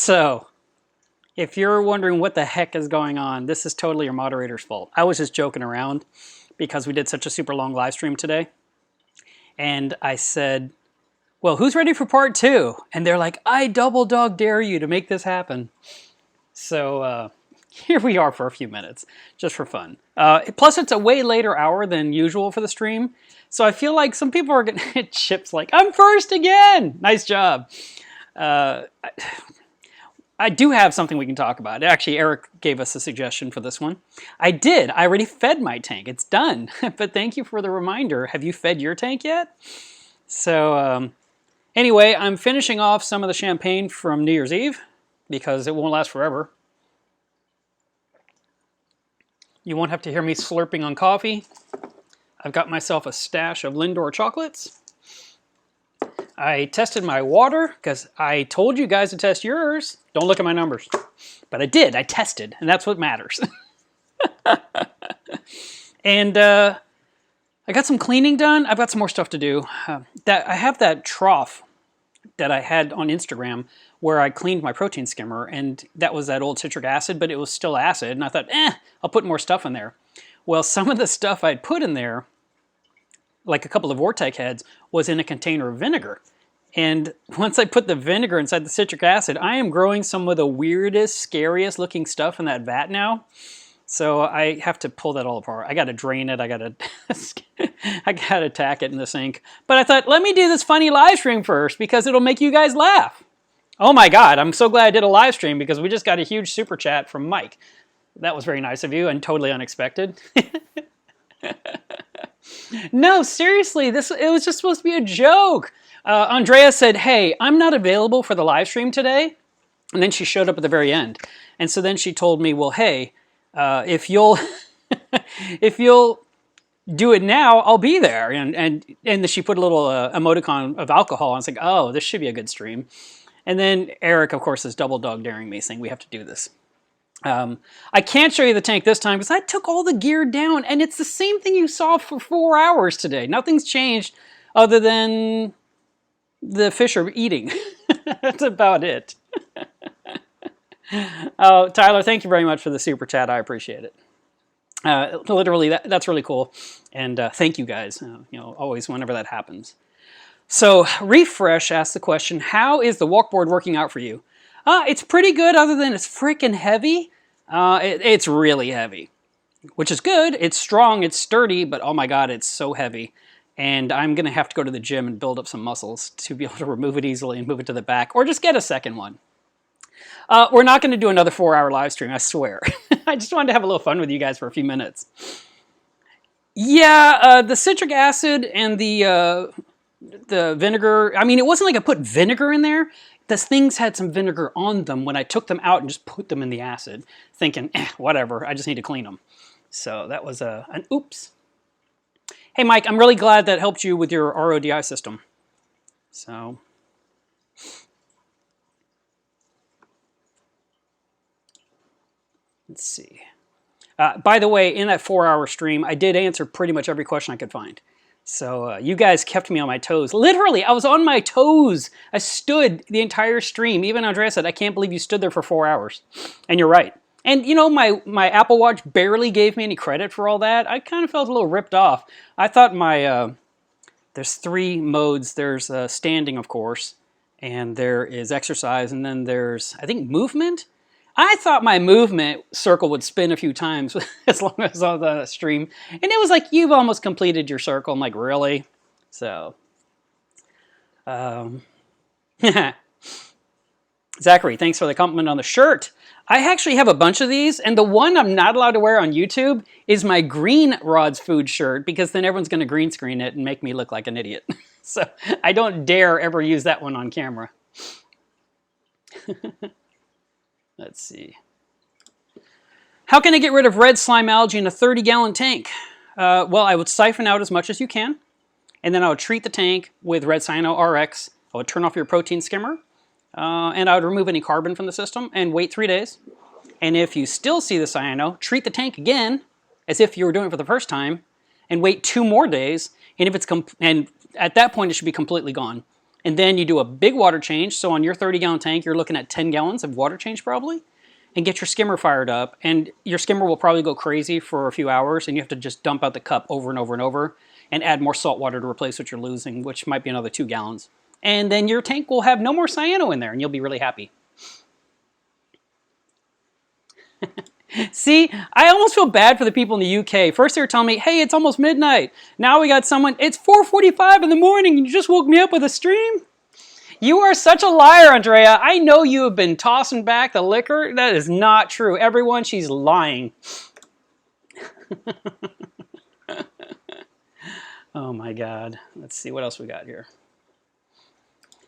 So, if you're wondering what the heck is going on, this is totally your moderator's fault. I was just joking around because we did such a super long live stream today. And I said, well, who's ready for part 2? And they're like, I double dog dare you to make this happen. So here we are for a few minutes, just for fun. Plus, it's a way later hour than usual for the stream. So I feel like some people are going to hit chips like, I'm first again! Nice job. I do have something we can talk about. Actually, Eric gave us a suggestion for this one. I did. I already fed my tank. It's done. But thank you for the reminder. Have you fed your tank yet? So anyway, I'm finishing off some of the champagne from New Year's Eve because it won't last forever. You won't have to hear me slurping on coffee. I've got myself a stash of Lindor chocolates. I tested my water because I told you guys to test yours. Don't look at my numbers. But I did. I tested, and that's what matters. And I got some cleaning done. I've got some more stuff to do. I have that trough that I had on Instagram where I cleaned my protein skimmer, and that was that old citric acid, but it was still acid. And I thought, I'll put more stuff in there. Well, some of the stuff I'd put in there, like a couple of Vortex heads, was in a container of vinegar. And once I put the vinegar inside the citric acid, I am growing some of the weirdest, scariest looking stuff in that vat now. So I have to pull that all apart. I got to drain it. I got to tack it in the sink. But I thought, let me do this funny live stream first because it'll make you guys laugh. Oh my God, I'm so glad I did a live stream because we just got a huge super chat from Mike. That was very nice of you and totally unexpected. No, seriously, it was just supposed to be a joke. Andrea said, hey, I'm not available for the live stream today. And then she showed up at the very end. And so then she told me, well, hey, if you'll if you'll do it now, I'll be there. And then she put a little emoticon of alcohol. And I was like, oh, this should be a good stream. And then Eric, of course, is double dog daring me, saying we have to do this. I can't show you the tank this time because I took all the gear down and it's the same thing you saw for 4 hours today. Nothing's changed other than the fish are eating. That's about it. Oh, Tyler, thank you very much for the super chat. I appreciate it. Literally, that's really cool. And thank you guys, always whenever that happens. So Refresh asked the question, how is the walkboard working out for you? It's pretty good other than it's freaking heavy. It's really heavy, which is good. It's strong, it's sturdy, but oh my God, it's so heavy. And I'm going to have to go to the gym and build up some muscles to be able to remove it easily and move it to the back, or just get a second one. We're not going to do another 4-hour live stream, I swear. I just wanted to have a little fun with you guys for a few minutes. Yeah, the citric acid and the vinegar, I mean, it wasn't like I put vinegar in there. The things had some vinegar on them when I took them out and just put them in the acid, thinking, whatever, I just need to clean them. So that was an oops. Hey, Mike, I'm really glad that helped you with your RODI system. So, let's see. By the way, in that 4-hour stream, I did answer pretty much every question I could find. So you guys kept me on my toes. Literally, I was on my toes. I stood the entire stream. Even Andrea said, I can't believe you stood there for 4 hours. And you're right. And you know, my Apple Watch barely gave me any credit for all that. I kind of felt a little ripped off. I thought there's 3 modes. There's standing, of course, and there is exercise, and then there's, I think, movement. I thought my movement circle would spin a few times as long as I was on the stream. And it was like, you've almost completed your circle. I'm like, really? So, Zachary, thanks for the compliment on the shirt. I actually have a bunch of these, and the one I'm not allowed to wear on YouTube is my Green Rod's Food shirt, because then everyone's going to green screen it and make me look like an idiot. So I don't dare ever use that one on camera. Let's see. How can I get rid of red slime algae in a 30-gallon tank? Well, I would siphon out as much as you can, and then I would treat the tank with Red Cyano RX. I would turn off your protein skimmer, and I would remove any carbon from the system and wait 3 days. And if you still see the cyano, treat the tank again as if you were doing it for the first time, and wait 2 more days. And if it's and at that point, it should be completely gone. And then you do a big water change. So on your 30-gallon tank, you're looking at 10 gallons of water change probably. And get your skimmer fired up. And your skimmer will probably go crazy for a few hours, and you have to just dump out the cup over and over and over and add more salt water to replace what you're losing, which might be another 2 gallons. And then your tank will have no more cyano in there, and you'll be really happy. See, I almost feel bad for the people in the UK. First they were telling me, hey, it's almost midnight. Now we got someone, it's 4:45 in the morning and you just woke me up with a stream? You are such a liar, Andrea. I know you have been tossing back the liquor. That is not true. Everyone, she's lying. Oh my God. Let's see what else we got here.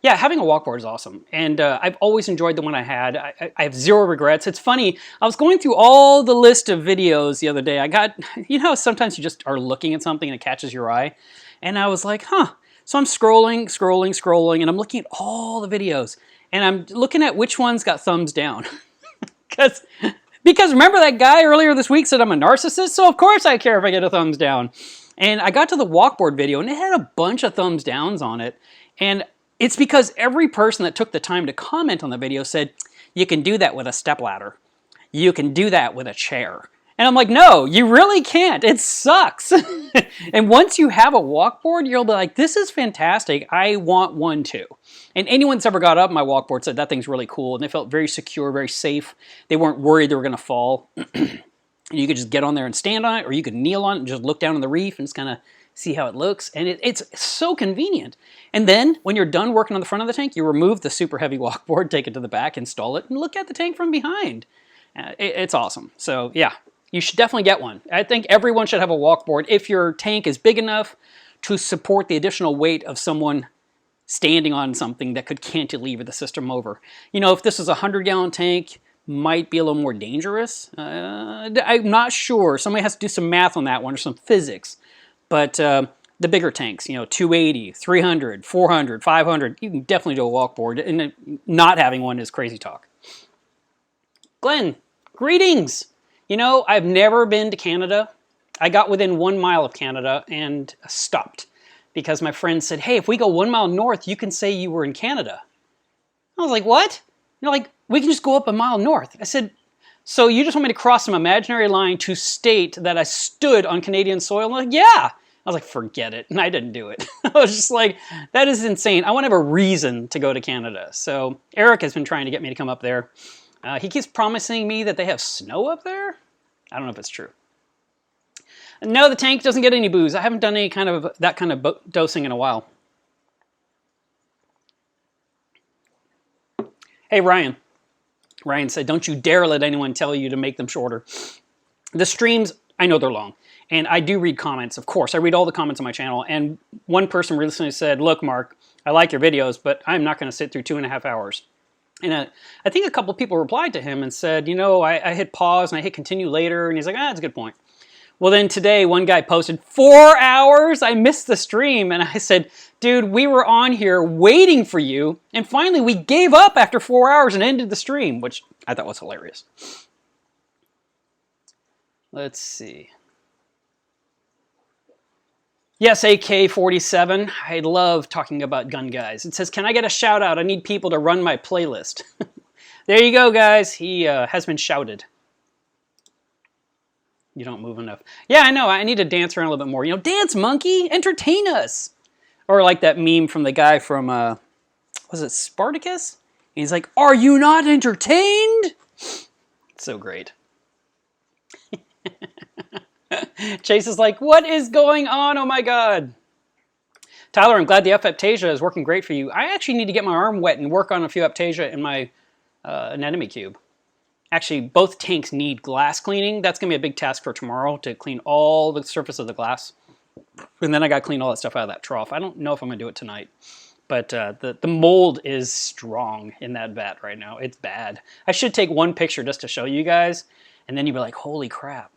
Yeah, having a walkboard is awesome. And I've always enjoyed the one I had. I have zero regrets. It's funny, I was going through all the list of videos the other day. I got, you know, sometimes you just are looking at something and it catches your eye. And I was like, huh. So I'm scrolling, and I'm looking at all the videos. And I'm looking at which ones got thumbs down. Because remember that guy earlier this week said I'm a narcissist? So of course I care if I get a thumbs down. And I got to the walkboard video, and it had a bunch of thumbs downs on it. And it's because every person that took the time to comment on the video said, you can do that with a stepladder. You can do that with a chair. And I'm like, no, you really can't. It sucks. And once you have a walkboard, you'll be like, this is fantastic. I want one too. And anyone that's ever got up my walkboard said that thing's really cool. And they felt very secure, very safe. They weren't worried they were going to fall. You could just get on there and stand on it, or you could kneel on it and just look down on the reef and just kind of see how it looks. And it's so convenient. And then when you're done working on the front of the tank, you remove the super heavy walkboard, take it to the back, install it, and look at the tank from behind. It's awesome. So yeah, you should definitely get one. I think everyone should have a walkboard if your tank is big enough to support the additional weight of someone standing on something that could cantilever the system over. You know, if this is a 100-gallon tank, might be a little more dangerous. I'm not sure. Somebody has to do some math on that one or some physics. But the bigger tanks, you know, 280, 300, 400, 500, you can definitely do a walkboard. And not having one is crazy talk. Glenn, greetings. You know, I've never been to Canada. I got within 1 mile of Canada and stopped because my friend said, hey, if we go 1 mile north, you can say you were in Canada. I was like, what? They're like, we can just go up 1 mile north. I said, so you just want me to cross some imaginary line to state that I stood on Canadian soil? I'm like, yeah. I was like, forget it. And I didn't do it. I was just like, that is insane. I want to have a reason to go to Canada. So Eric has been trying to get me to come up there. He keeps promising me that they have snow up there. I don't know if it's true. No, the tank doesn't get any booze. I haven't done any kind of that kind of dosing in a while. Hey, Ryan. Ryan said, don't you dare let anyone tell you to make them shorter. The streams, I know they're long. And I do read comments, of course. I read all the comments on my channel. And one person recently said, look, Mark, I like your videos, but I'm not going to sit through 2.5 hours. And I think a couple people replied to him and said, you know, I hit pause and I hit continue later. And he's like, that's a good point. Well, then today, one guy posted 4 hours. I missed the stream. And I said, dude, we were on here waiting for you. And finally, we gave up after 4 hours and ended the stream, which I thought was hilarious. Let's see. Yes, AK-47. I love talking about gun guys. It says, can I get a shout out? I need people to run my playlist. There you go, guys. He has been shouted. You don't move enough. Yeah, I know. I need to dance around a little bit more. You know, dance, monkey. Entertain us. Or like that meme from the guy from, was it Spartacus? And he's like, are you not entertained? So great. Chase is like, what is going on? Oh my God. Tyler, I'm glad the F-Aptasia is working great for you. I actually need to get my arm wet and work on a few Aptasia in my anemone cube. Actually, both tanks need glass cleaning. That's going to be a big task for tomorrow to clean all the surface of the glass. And then I got to clean all that stuff out of that trough. I don't know if I'm going to do it tonight. But the mold is strong in that vat right now. It's bad. I should take one picture just to show you guys. And then you'd be like, holy crap.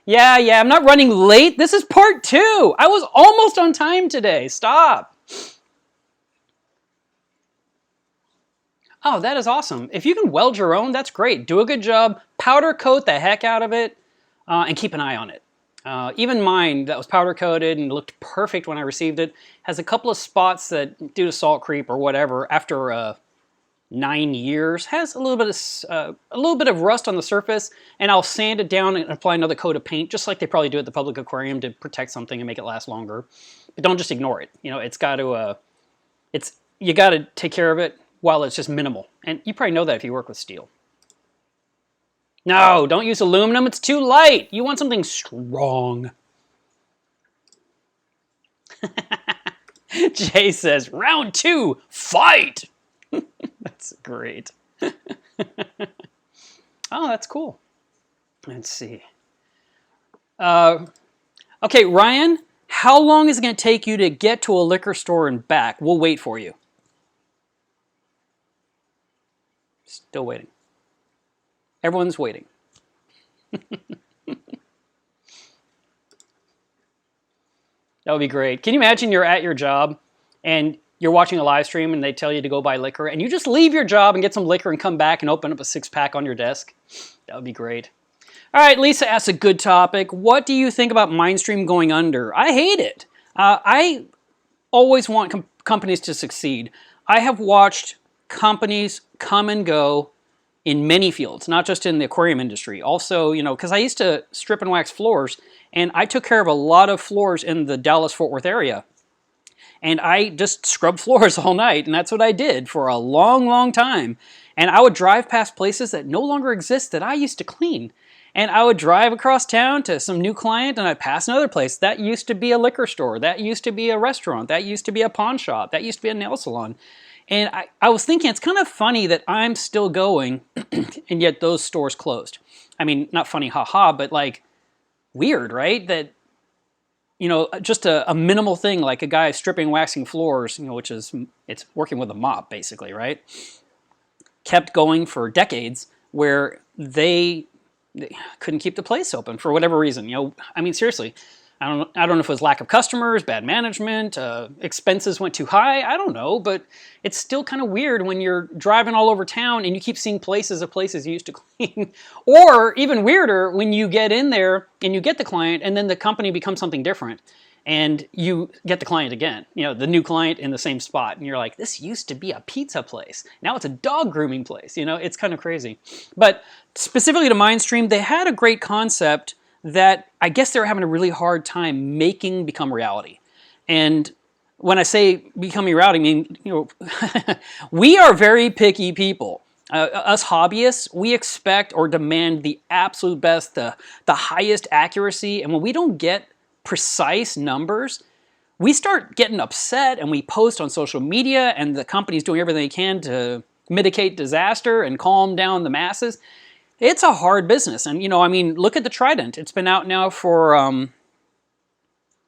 Yeah, I'm not running late. This is part 2. I was almost on time today. Stop. Oh, that is awesome. If you can weld your own, that's great. Do a good job. Powder coat the heck out of it and keep an eye on it. Even mine, that was powder coated and looked perfect when I received it, has a couple of spots that, due to salt creep or whatever, after 9 years, has a little bit of rust on the surface, and I'll sand it down and apply another coat of paint, just like they probably do at the public aquarium to protect something and make it last longer. But don't just ignore it. You know, it's got to, you got to take care of it while it's just minimal. And you probably know that if you work with steel. No, don't use aluminum. It's too light. You want something strong. Jay says, round 2, fight! That's great. Oh, that's cool. Let's see. Okay, Ryan, how long is it going to take you to get to a liquor store and back? We'll wait for you. Still waiting. Everyone's waiting. That would be great. Can you imagine you're at your job and you're watching a live stream and they tell you to go buy liquor and you just leave your job and get some liquor and come back and open up a 6-pack on your desk? That would be great. All right, Lisa asks a good topic. What do you think about Mindstream going under? I hate it. I always want companies to succeed. I have watched companies come and go in many fields, not just in the aquarium industry. Also, you know, because I used to strip and wax floors, and I took care of a lot of floors in the Dallas-Fort Worth area. And I just scrubbed floors all night, and that's what I did for a long, long time. And I would drive past places that no longer exist that I used to clean. And I would drive across town to some new client, and I'd pass another place. That used to be a liquor store. That used to be a restaurant. That used to be a pawn shop. That used to be a nail salon. And I was thinking, it's kind of funny that I'm still going, and yet those stores closed. I mean, not funny, haha, but like weird, right? That, you know, just a minimal thing like a guy stripping, waxing floors, you know, which is, it's working with a mop basically, right? Kept going for decades where they couldn't keep the place open for whatever reason. You know, I mean, seriously. I don't know if it was lack of customers, bad management, expenses went too high. I don't know, but it's still kind of weird when you're driving all over town and you keep seeing places you used to clean. Or even weirder, when you get in there and you get the client and then the company becomes something different and you get the client again, you know, the new client in the same spot. And you're like, this used to be a pizza place. Now it's a dog grooming place. You know, it's kind of crazy. But specifically to Mindstream, they had a great concept that I guess they were having a really hard time making become reality. And when I say becoming reality, I mean, you know, we are very picky people. Us hobbyists, we expect or demand the absolute best, the highest accuracy. And when we don't get precise numbers, we start getting upset and we post on social media, and the company's doing everything they can to mitigate disaster and calm down the masses. It's a hard business. And, you know, I mean, look at the Trident. It's been out now for, I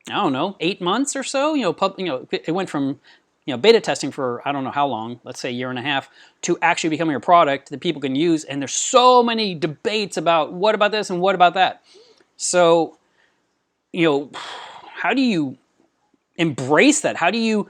don't know, 8 months or so. You know, it went from, you know, beta testing for I don't know how long, let's say a year and a half, to actually becoming a product that people can use. And there's so many debates about what about this and what about that. So, you know, how do you embrace that? How do you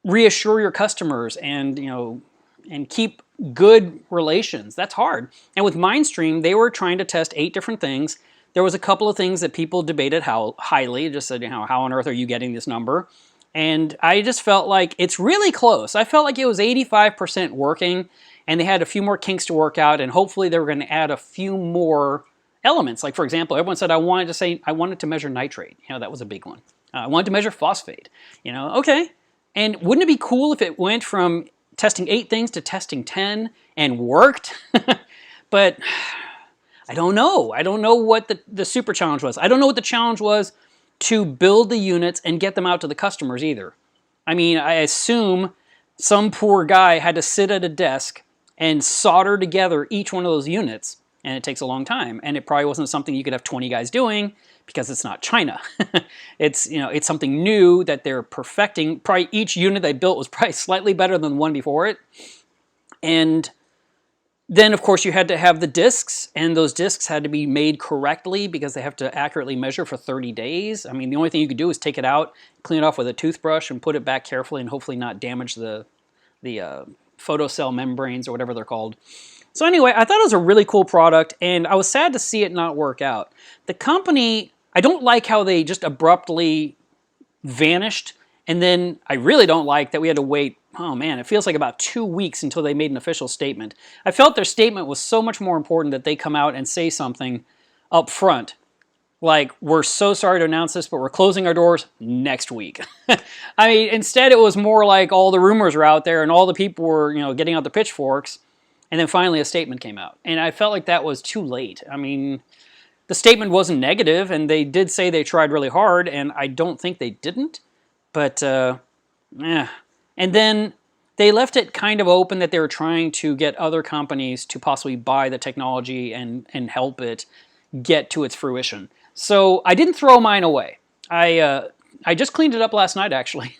reassure your customers and, you know, and keep good relations? That's hard. And with Mindstream, they were trying to test 8 different things. There was a couple of things that people debated how highly, just said, you know, how on earth are you getting this number? And I just felt like it's really close. I felt like it was 85% working, and they had a few more kinks to work out, and hopefully they were going to add a few more elements. Like, for example, everyone said I wanted to measure nitrate. You know, that was a big one. I wanted to measure phosphate. You know, okay. And wouldn't it be cool if it went from testing 8 things to testing 10 and worked? But I don't know. I don't know what the super challenge was. I don't know what the challenge was to build the units and get them out to the customers either. I mean, I assume some poor guy had to sit at a desk and solder together each one of those units, and it takes a long time. And it probably wasn't something you could have 20 guys doing because it's not China. It's, you know, it's something new that they're perfecting. Probably each unit they built was probably slightly better than the one before it. And then, of course, you had to have the discs, and those discs had to be made correctly because they have to accurately measure for 30 days. I mean, the only thing you could do is take it out, clean it off with a toothbrush, and put it back carefully and hotfully not damage the photocell membranes or whatever they're called. So anyway, I thought it was a really cool product, and I was sad to see it not work out. The company, I don't like how they just abruptly vanished, and then I really don't like that we had to wait, oh man, it feels like about 2 weeks until they made an official statement. I felt their statement was so much more important that they come out and say something up front. Like, we're so sorry to announce this, but we're closing our doors next week. I mean, instead it was more like all the rumors were out there and all the people were, getting out the pitchforks, and then finally a statement came out. And I felt like that was too late. I mean, the statement wasn't negative, and they did say they tried really hard, and I don't think they didn't. But, yeah. And then they left it kind of open that they were trying to get other companies to possibly buy the technology and help it get to its fruition. So I didn't throw mine away. I just cleaned it up last night, actually,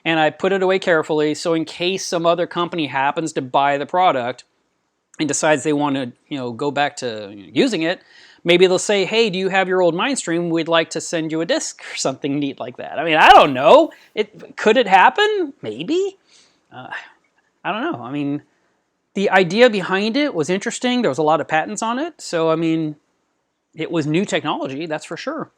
and I put it away carefully, so in case some other company happens to buy the product and decides they want to, go back to using it, maybe they'll say, hey, do you have your old MindStream? We'd like to send you a disc or something neat like that. I mean, I don't know. Could it happen? Maybe. I don't know. I mean, the idea behind it was interesting. There was a lot of patents on it, so I mean, it was new technology, that's for sure.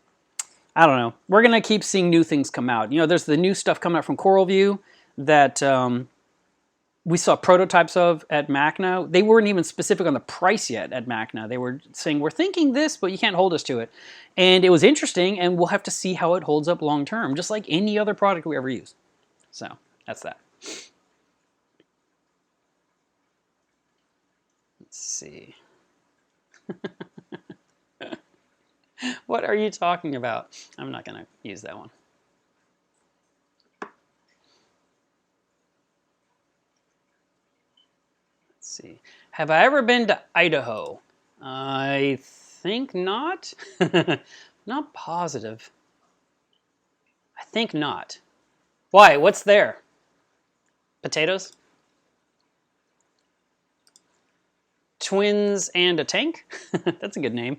I don't know. We're going to keep seeing new things come out. There's the new stuff coming out from CoralView that we saw prototypes of at Makana. They weren't even specific on the price yet at Makana. They were saying, we're thinking this, but you can't hold us to it. And it was interesting, and we'll have to see how it holds up long term, just like any other product we ever use. So, that's that. Let's see. What are you talking about? I'm not going to use that one. Let's see. Have I ever been to Idaho? I think not. Not positive. I think not. Why? What's there? Potatoes? Twins and a tank? That's a good name.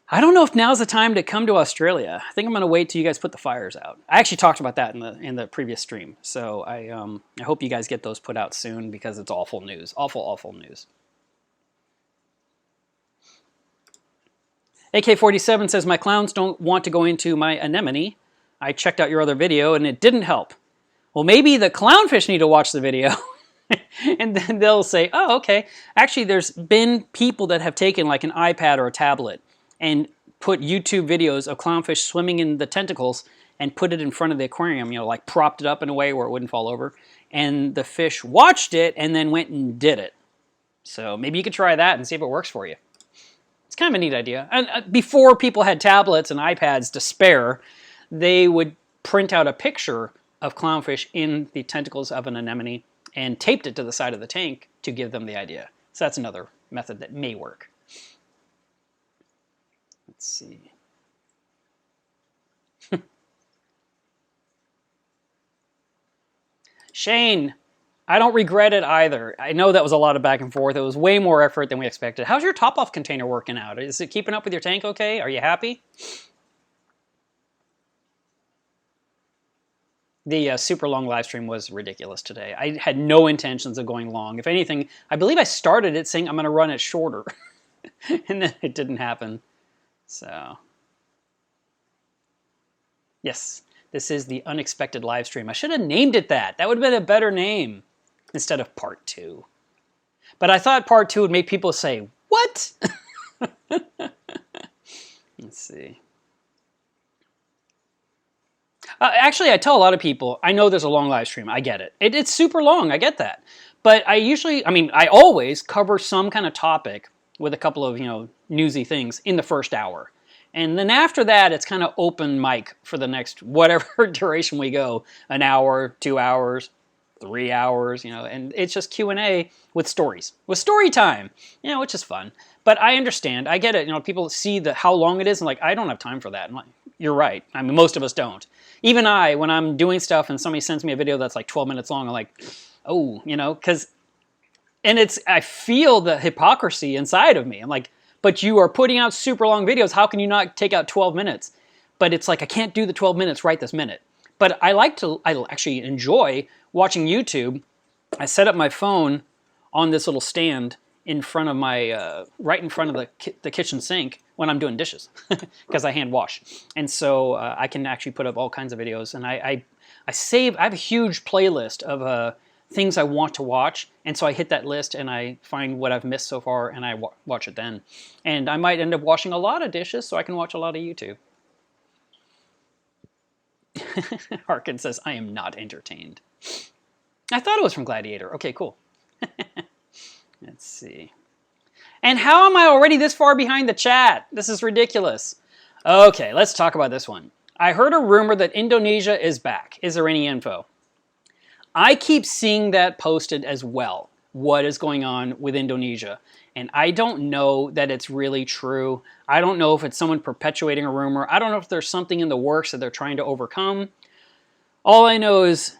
I don't know if now's the time to come to Australia. I think I'm going to wait till you guys put the fires out. I actually talked about that in the previous stream, so I hope you guys get those put out soon because it's awful news. Awful, awful news. AK47 says, my clowns don't want to go into my anemone. I checked out your other video and it didn't help. Well, maybe the clownfish need to watch the video. And then they'll say, oh, okay. Actually, there's been people that have taken like an iPad or a tablet and put YouTube videos of clownfish swimming in the tentacles and put it in front of the aquarium, like propped it up in a way where it wouldn't fall over. And the fish watched it and then went and did it. So maybe you could try that and see if it works for you. It's kind of a neat idea. And before people had tablets and iPads to spare, they would print out a picture of clownfish in the tentacles of an anemone and taped it to the side of the tank to give them the idea. So that's another method that may work. Let's see. Shane, I don't regret it either. I know that was a lot of back and forth. It was way more effort than we expected. How's your top-off container working out? Is it keeping up with your tank okay? Are you happy? The super long live stream was ridiculous today. I had no intentions of going long. If anything, I believe I started it saying I'm going to run it shorter. And then it didn't happen. So, yes, this is the unexpected live stream. I should have named it that. That would have been a better name instead of part 2. But I thought part 2 would make people say, what? Let's see. Actually, I tell a lot of people, I know there's a long live stream. I get it. It's super long. I get that. But I always cover some kind of topic with a couple of, newsy things in the first hour. And then after that, it's kind of open mic for the next whatever duration we go. An hour, 2 hours, 3 hours, and it's just Q&A with stories. With story time, which is fun. But I understand. I get it. People see how long it is and I don't have time for that. I'm like, you're right. I mean, most of us don't. Even when I'm doing stuff and somebody sends me a video that's like 12 minutes long, I'm like, oh, because... And I feel the hypocrisy inside of me. I'm like, but you are putting out super long videos. How can you not take out 12 minutes? But it's like, I can't do the 12 minutes right this minute. But I actually enjoy watching YouTube. I set up my phone on this little stand in front of my, right in front of the kitchen sink when I'm doing dishes, because I hand wash. And so I can actually put up all kinds of videos. And I have a huge playlist of things I want to watch. And so I hit that list and I find what I've missed so far and I watch it then. And I might end up washing a lot of dishes so I can watch a lot of YouTube. Harkin says, I am not entertained. I thought it was from Gladiator. Okay, cool. Let's see. And how am I already this far behind the chat? This is ridiculous. Okay, let's talk about this one. I heard a rumor that Indonesia is back. Is there any info? I keep seeing that posted as well. What is going on with Indonesia? And I don't know that it's really true. I don't know if it's someone perpetuating a rumor. I don't know if there's something in the works that they're trying to overcome. All I know is,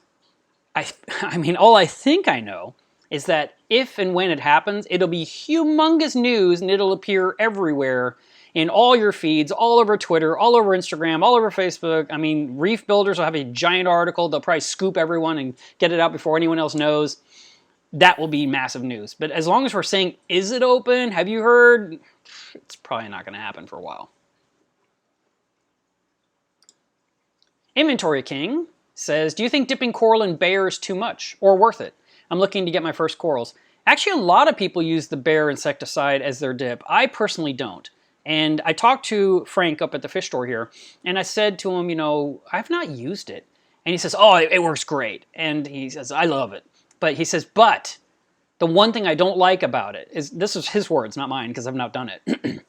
all I think I know is that if and when it happens, it'll be humongous news and it'll appear everywhere in all your feeds, all over Twitter, all over Instagram, all over Facebook. I mean, Reef Builders will have a giant article. They'll probably scoop everyone and get it out before anyone else knows. That will be massive news. But as long as we're saying, is it open? Have you heard? It's probably not going to happen for a while. Inventory King says, do you think dipping coral in Bayer is too much or worth it? I'm looking to get my first corals. Actually, a lot of people use the Bayer insecticide as their dip. I personally don't. And I talked to Frank up at the fish store here, and I said to him, you know, I've not used it. And he says, oh, it works great. And he says, I love it. But he says, but the one thing I don't like about it is, this is his words, not mine, because I've not done it.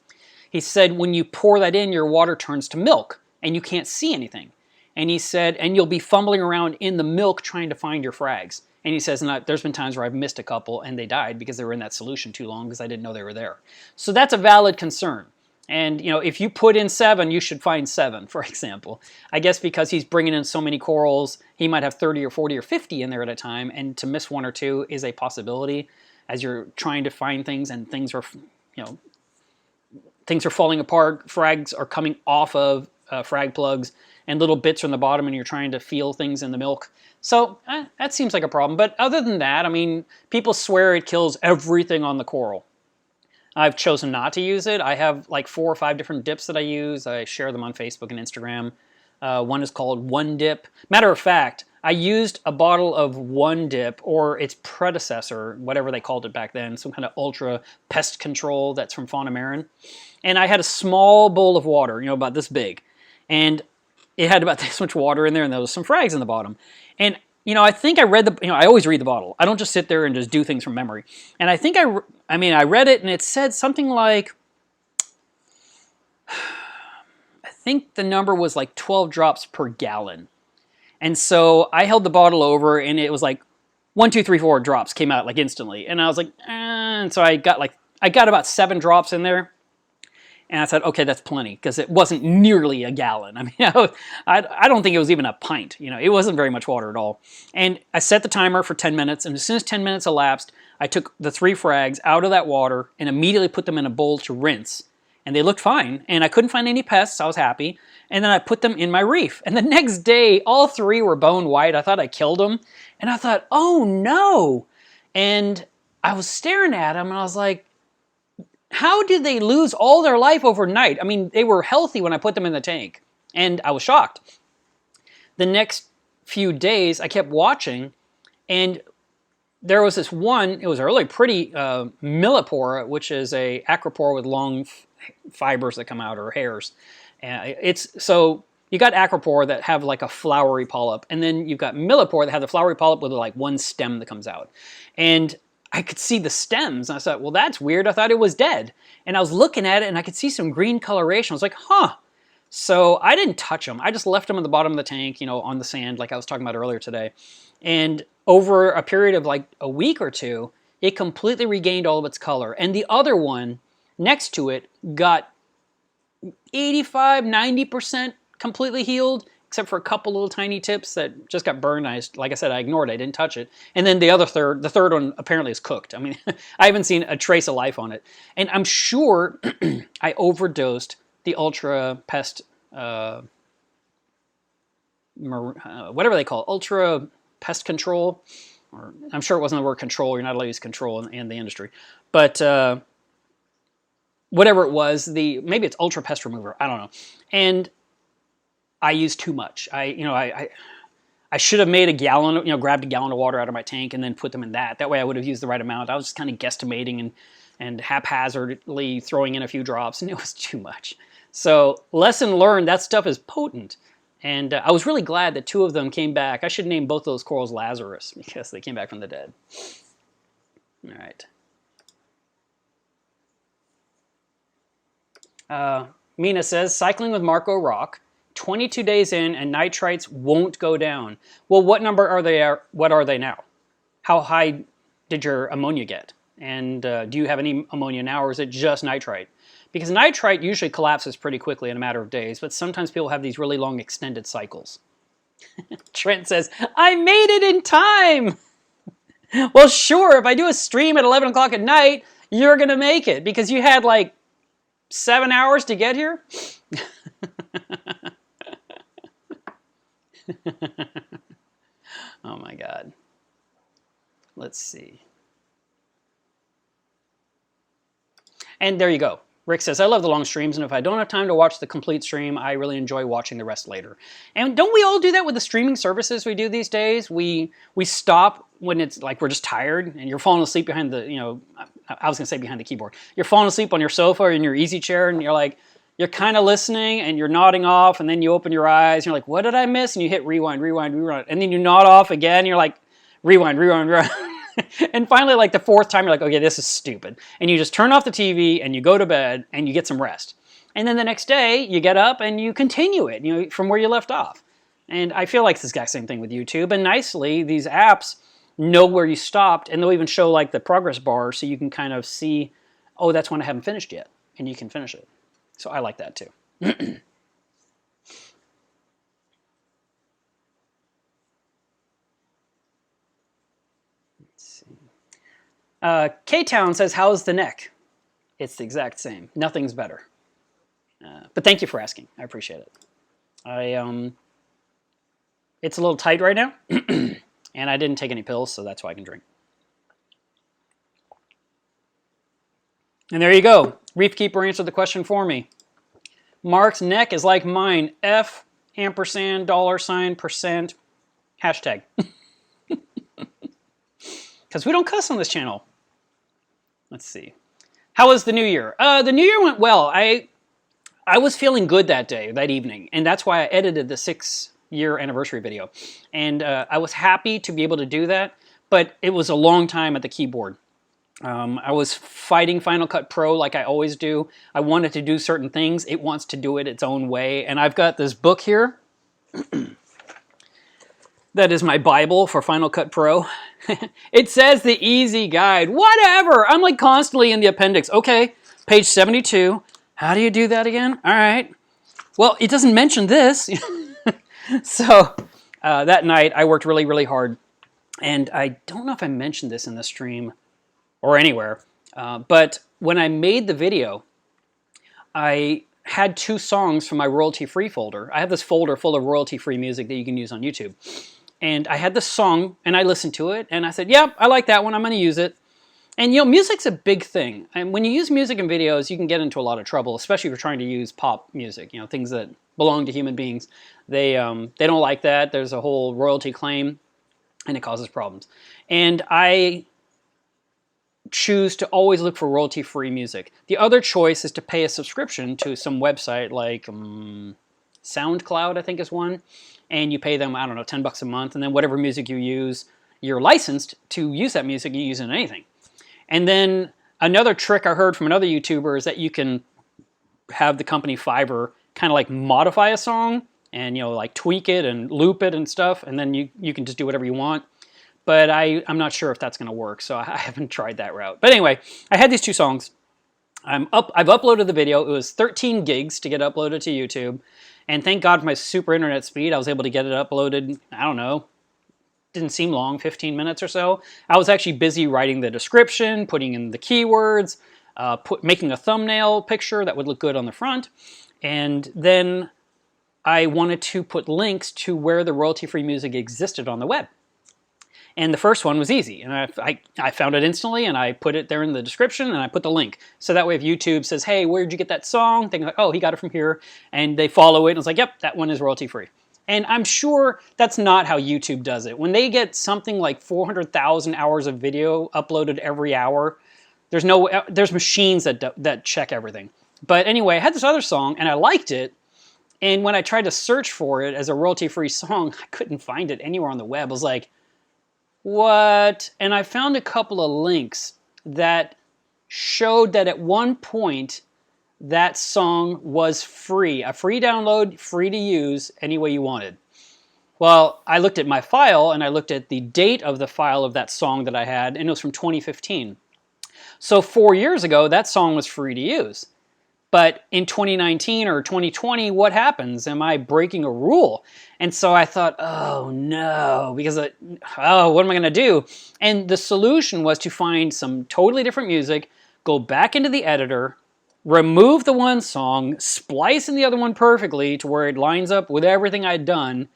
He said, when you pour that in, your water turns to milk, and you can't see anything. And he said, and you'll be fumbling around in the milk trying to find your frags. And he says, and there's been times where I've missed a couple, and they died because they were in that solution too long because I didn't know they were there. So that's a valid concern. And, you know, if you put in 7, you should find 7, for example. I guess because he's bringing in so many corals, he might have 30 or 40 or 50 in there at a time, and to miss 1 or 2 is a possibility as you're trying to find things and things are, you know, things are falling apart, frags are coming off of frag plugs, and little bits are in the bottom, and you're trying to feel things in the milk. So that seems like a problem. But other than that, I mean, people swear it kills everything on the coral. I've chosen not to use it. I have like 4 or 5 different dips that I use. I share them on Facebook and Instagram. One is called One Dip. Matter of fact, I used a bottle of One Dip, or its predecessor, whatever they called it back then, some kind of ultra pest control that's from Fauna Marin. And I had a small bowl of water, you know, about this big. And it had about this much water in there, and there was some frags in the bottom. And, you know, I think I read I always read the bottle. I don't just sit there and just do things from memory. And I think I read it, and it said something like, I think the number was like 12 drops per gallon. And so I held the bottle over, and it was like 1, 2, 3, 4 drops came out like instantly. And I was like, and so I got about 7 drops in there. And I said, okay, that's plenty, because it wasn't nearly a gallon. I mean, I don't think it was even a pint. You know, it wasn't very much water at all. And I set the timer for 10 minutes, and as soon as 10 minutes elapsed, I took the 3 frags out of that water and immediately put them in a bowl to rinse. And they looked fine, and I couldn't find any pests. I was happy. And then I put them in my reef. And the next day, all 3 were bone white. I thought I killed them. And I thought, oh no. And I was staring at them, and I was like, how did they lose all their life overnight? I mean, they were healthy when I put them in the tank, and I was shocked. The next few days, I kept watching, and there was this one, it was a really pretty millipora, which is a acropora with long fibers that come out, or hairs. So you got acropora that have like a flowery polyp, and then you've got millipora that have the flowery polyp with like one stem that comes out. And I could see the stems, and I thought, well, that's weird. I thought it was dead. And I was looking at it, and I could see some green coloration. I was like, huh. So I didn't touch them. I just left them at the bottom of the tank, you know, on the sand, like I was talking about earlier today. And over a period of like a week or 2, it completely regained all of its color. And the other one next to it got 85, 90% completely healed, except for a couple little tiny tips that just got burned. Like I said, I ignored it. I didn't touch it. And then the third one apparently is cooked. I mean, I haven't seen a trace of life on it. And I'm sure I overdosed the ultra pest, whatever they call it, ultra pest control, or I'm sure it wasn't the word control. You're not allowed to use control in the industry, but whatever it was, maybe it's ultra pest remover. I don't know. And I used too much. I should have made a gallon, grabbed a gallon of water out of my tank and then put them in that. That way I would have used the right amount. I was just kind of guesstimating and haphazardly throwing in a few drops, and it was too much. So lesson learned, that stuff is potent. And I was really glad that 2 of them came back. I should name both those corals Lazarus because they came back from the dead. All right. Mina says, cycling with Marco Rock, 22 days in and nitrites won't go down. Well, what number are they? What are they now? How high did your ammonia get? And do you have any ammonia now, or is it just nitrite? Because nitrite usually collapses pretty quickly in a matter of days, but sometimes people have these really long extended cycles. Trent says, I made it in time! Well, sure, if I do a stream at 11 o'clock at night, you're going to make it, because you had like 7 hours to get here? Oh my God. Let's see. And there you go. Rick says, I love the long streams, and if I don't have time to watch the complete stream, I really enjoy watching the rest later. And don't we all do that with the streaming services we do these days? We stop when it's like we're just tired, and you're falling asleep behind the, I was going to say behind the keyboard. You're falling asleep on your sofa or in your easy chair, and you're kind of listening, and you're nodding off, and then you open your eyes, and you're like, what did I miss? And you hit rewind, rewind, rewind, and then you nod off again, and you're like, rewind, rewind, rewind. And finally, like the 4th time, you're like, okay, this is stupid. And you just turn off the TV and you go to bed and you get some rest. And then the next day, you get up and you continue it, from where you left off. And I feel like it's the exact same thing with YouTube. And nicely, these apps know where you stopped, and they'll even show like the progress bar so you can kind of see, oh, that's when I haven't finished yet. And you can finish it. So I like that too. K-Town says, how's the neck? It's the exact same. Nothing's better. But thank you for asking. I appreciate it. It's a little tight right now, and I didn't take any pills, so that's why I can drink. And there you go. Reef Keeper answered the question for me. Mark's neck is like mine. F ampersand $% hashtag. Because we don't cuss on this channel. Let's see. How was the new year? The new year went well. I was feeling good that day, that evening, and that's why I edited the 6-year anniversary video. And I was happy to be able to do that, but it was a long time at the keyboard. I was fighting Final Cut Pro like I always do. I wanted to do certain things. It wants to do it its own way. And I've got this book here. That is my Bible for Final Cut Pro. It says the easy guide. Whatever. I'm like constantly in the appendix. Okay, page 72. How do you do that again? All right. Well, it doesn't mention this. So that night I worked really, really hard. And I don't know if I mentioned this in the stream or anywhere. But when I made the video, I had 2 songs from my royalty-free folder. I have this folder full of royalty-free music that you can use on YouTube. And I had this song, and I listened to it, and I said, yep, I like that one, I'm going to use it. And, music's a big thing. And when you use music in videos, you can get into a lot of trouble, especially if you're trying to use pop music, things that belong to human beings. They don't like that. There's a whole royalty claim, and it causes problems. And I choose to always look for royalty-free music. The other choice is to pay a subscription to some website like SoundCloud, I think is one. And you pay them, I don't know, $10 a month, and then whatever music you use, you're licensed to use that music, you use it in anything. And then another trick I heard from another YouTuber is that you can have the company Fiverr kind of like modify a song and, like tweak it and loop it and stuff, and then you can just do whatever you want. But I'm not sure if that's going to work, so I haven't tried that route. But anyway, I had these 2 songs. I've uploaded the video. It was 13 gigs to get uploaded to YouTube. And thank God for my super internet speed, I was able to get it uploaded, I don't know, didn't seem long, 15 minutes or so. I was actually busy writing the description, putting in the keywords, making a thumbnail picture that would look good on the front. And then I wanted to put links to where the royalty-free music existed on the web. And the first one was easy, and I found it instantly, and I put it there in the description, and I put the link. So that way if YouTube says, hey, where'd you get that song? They're like, oh, he got it from here, and they follow it, and it's like, yep, that one is royalty free. And I'm sure that's not how YouTube does it. When they get something like 400,000 hours of video uploaded every hour, there's machines that check everything. But anyway, I had this other song, and I liked it, and when I tried to search for it as a royalty-free song, I couldn't find it anywhere on the web. I was like, what? And I found a couple of links that showed that at one point that song was free. A free download, free to use any way you wanted. Well, I looked at my file and I looked at the date of the file of that song that I had, and it was from 2015. So 4 years ago, that song was free to use. But in 2019 or 2020, what happens? Am I breaking a rule? And so I thought, oh no, because what am I going to do? And the solution was to find some totally different music, go back into the editor, remove the one song, splice in the other one perfectly to where it lines up with everything I'd done,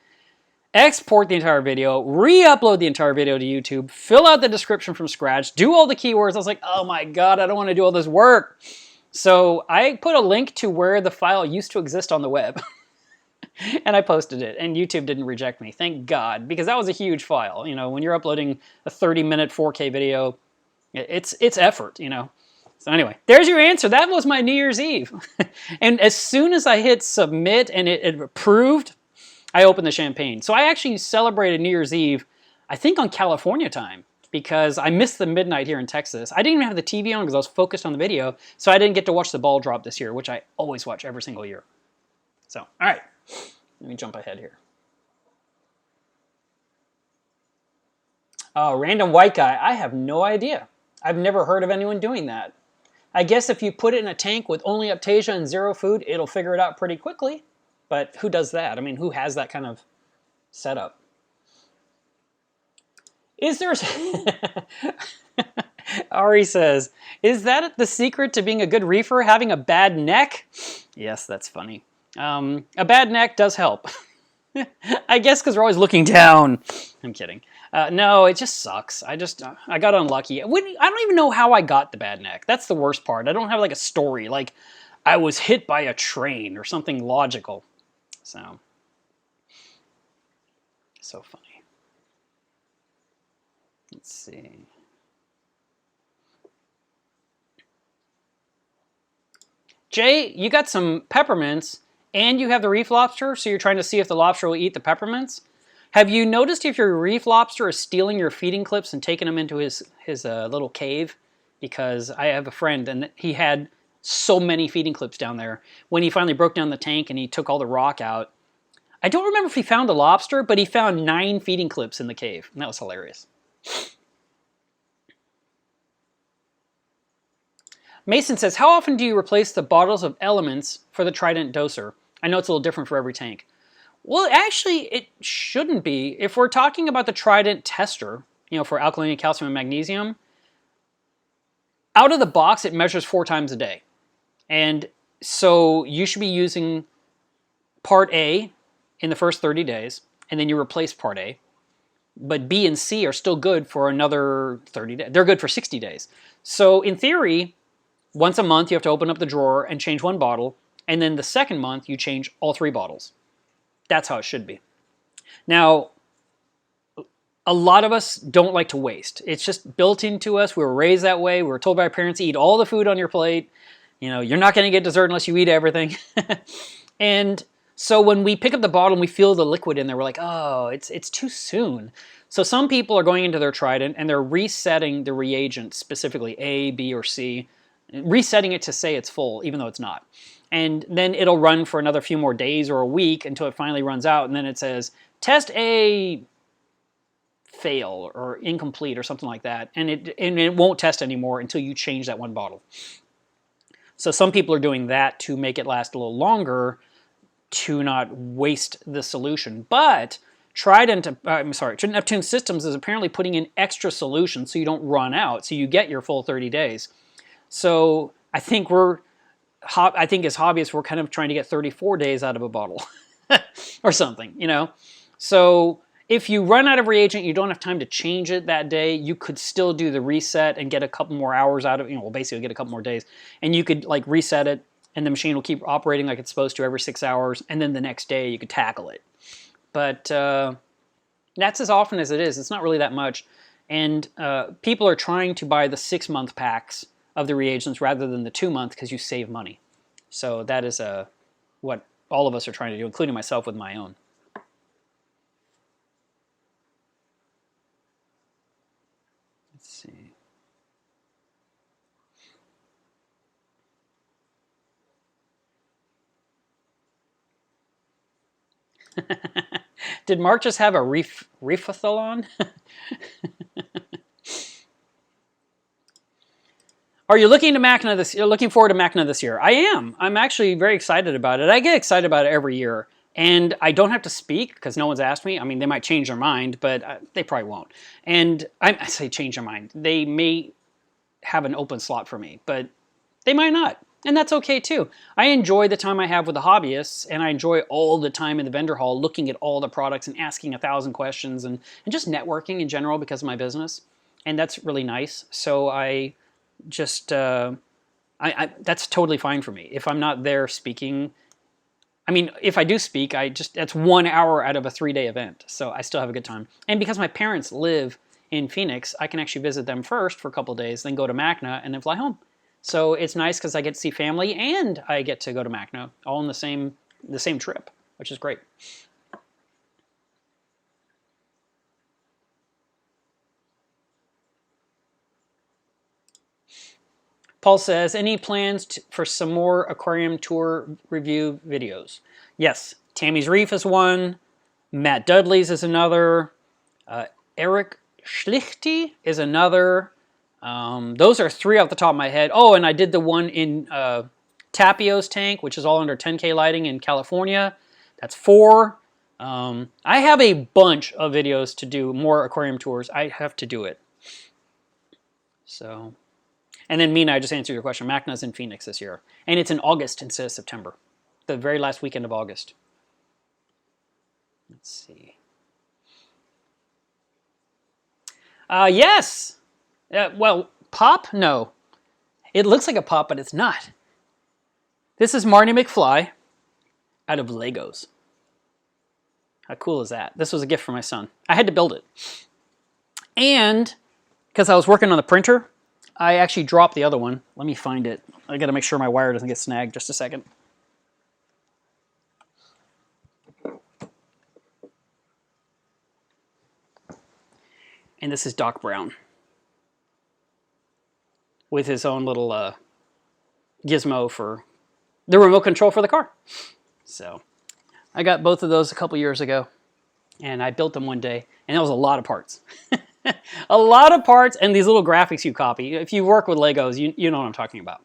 export the entire video, re-upload the entire video to YouTube, fill out the description from scratch, do all the keywords. I was like, oh my God, I don't want to do all this work. So I put a link to where the file used to exist on the web. And I posted it, and YouTube didn't reject me, thank God, because that was a huge file. You know, when you're uploading a 30-minute 4K video, it's effort, you know. So anyway, there's your answer. That was my New Year's Eve. And as soon as I hit submit and it approved, I opened the champagne. So I actually celebrated New Year's Eve, I think on California time, because I missed the midnight here in Texas. I didn't even have the TV on because I was focused on the video, so I didn't get to watch the ball drop this year, which I always watch every single year. So, all right, let me jump ahead here. Oh, random white guy. I have no idea. I've never heard of anyone doing that. I guess if you put it in a tank with only Aptasia and zero food, it'll figure it out pretty quickly. But who does that? I mean, who has that kind of setup? Is there... Ari says, is that the secret to being a good reefer, having a bad neck? Yes, that's funny. A bad neck does help. I guess because we're always looking down. I'm kidding. No, it just sucks. I got unlucky. I don't even know how I got the bad neck. That's the worst part. I don't have like a story, like I was hit by a train or something logical. So funny. Let's see. Jay, you got some peppermints, and you have the reef lobster, so you're trying to see if the lobster will eat the peppermints. Have you noticed if your reef lobster is stealing your feeding clips and taking them into his little cave? Because I have a friend, and he had so many feeding clips down there. When he finally broke down the tank and he took all the rock out, I don't remember if he found a lobster, but he found 9 feeding clips in the cave, and that was hilarious. Mason says, how often do you replace the bottles of elements for the Trident doser? I know it's a little different for every tank. Well, actually, it shouldn't be. If we're talking about the Trident tester, you know, for alkalinity, calcium, and magnesium, out of the box, it measures 4 times a day. And so you should be using part A in the first 30 days, and then you replace part A. But B and C are still good for another 30 days. They're good for 60 days. So in theory, once a month, you have to open up the drawer and change 1 bottle, and then the second month, you change all 3 bottles. That's how it should be. Now, a lot of us don't like to waste. It's just built into us. We were raised that way. We were told by our parents, eat all the food on your plate. You know, you're not going to get dessert unless you eat everything. And so when we pick up the bottle and we feel the liquid in there, we're like, oh, it's too soon. So some people are going into their Trident and they're resetting the reagent, specifically A, B, or C, resetting it to say it's full, even though it's not. And then it'll run for another few more days or a week until it finally runs out, and then it says, test A fail or incomplete or something like that, and it won't test anymore until you change that 1 bottle. So some people are doing that to make it last a little longer to not waste the solution. But Neptune Systems is apparently putting in extra solutions so you don't run out, so you get your full 30 days. So I think as hobbyists, we're kind of trying to get 34 days out of a bottle or something, you know? So if you run out of reagent, you don't have time to change it that day, you could still do the reset and get a couple more hours out of it. Well, basically get a couple more days. And you could like reset it, and the machine will keep operating like it's supposed to every 6 hours, and then the next day you could tackle it. But that's as often as it is. It's not really that much. And people are trying to buy the 6-month packs of the reagents rather than the 2-month because you save money. So that is what all of us are trying to do, including myself with my own. Let's see. Did Mark just have a reefathlon? Are you looking forward to Makana this year? I am. I'm actually very excited about it. I get excited about it every year. And I don't have to speak because no one's asked me. I mean, they might change their mind, but they probably won't. And I say change their mind. They may have an open slot for me, but they might not. And that's okay too. I enjoy the time I have with the hobbyists, and I enjoy all the time in the vendor hall looking at all the products and asking 1,000 questions and just networking in general because of my business. And that's really nice. So I just, that's totally fine for me. If I'm not there speaking, I mean, if I do speak, that's 1 hour out of a 3-day event. So I still have a good time. And because my parents live in Phoenix, I can actually visit them first for a couple of days, then go to Makana and then fly home. So it's nice because I get to see family and I get to go to Makana all in the same trip, which is great. Paul says, any plans for some more aquarium tour review videos? Yes, Tammy's Reef is one, Matt Dudley's is another, Eric Schlichty is another. Those are 3 off the top of my head. Oh, and I did the one in Tapio's tank, which is all under 10K lighting in California. That's 4. I have a bunch of videos to do, more aquarium tours. I have to do it. So, and then Mina, I just answered your question. Makana's in Phoenix this year. And it's in August instead of September. The very last weekend of August. Let's see. Yes! Well, pop? No. It looks like a pop, but it's not. This is Marty McFly out of Legos. How cool is that? This was a gift for my son. I had to build it. And because I was working on the printer, I actually dropped the other one. Let me find it. I got to make sure my wire doesn't get snagged. Just a second. And this is Doc Brown with his own little gizmo for the remote control for the car. So I got both of those a couple years ago, and I built them one day, and that was a lot of parts. A lot of parts, and these little graphics you copy. If you work with Legos, you know what I'm talking about.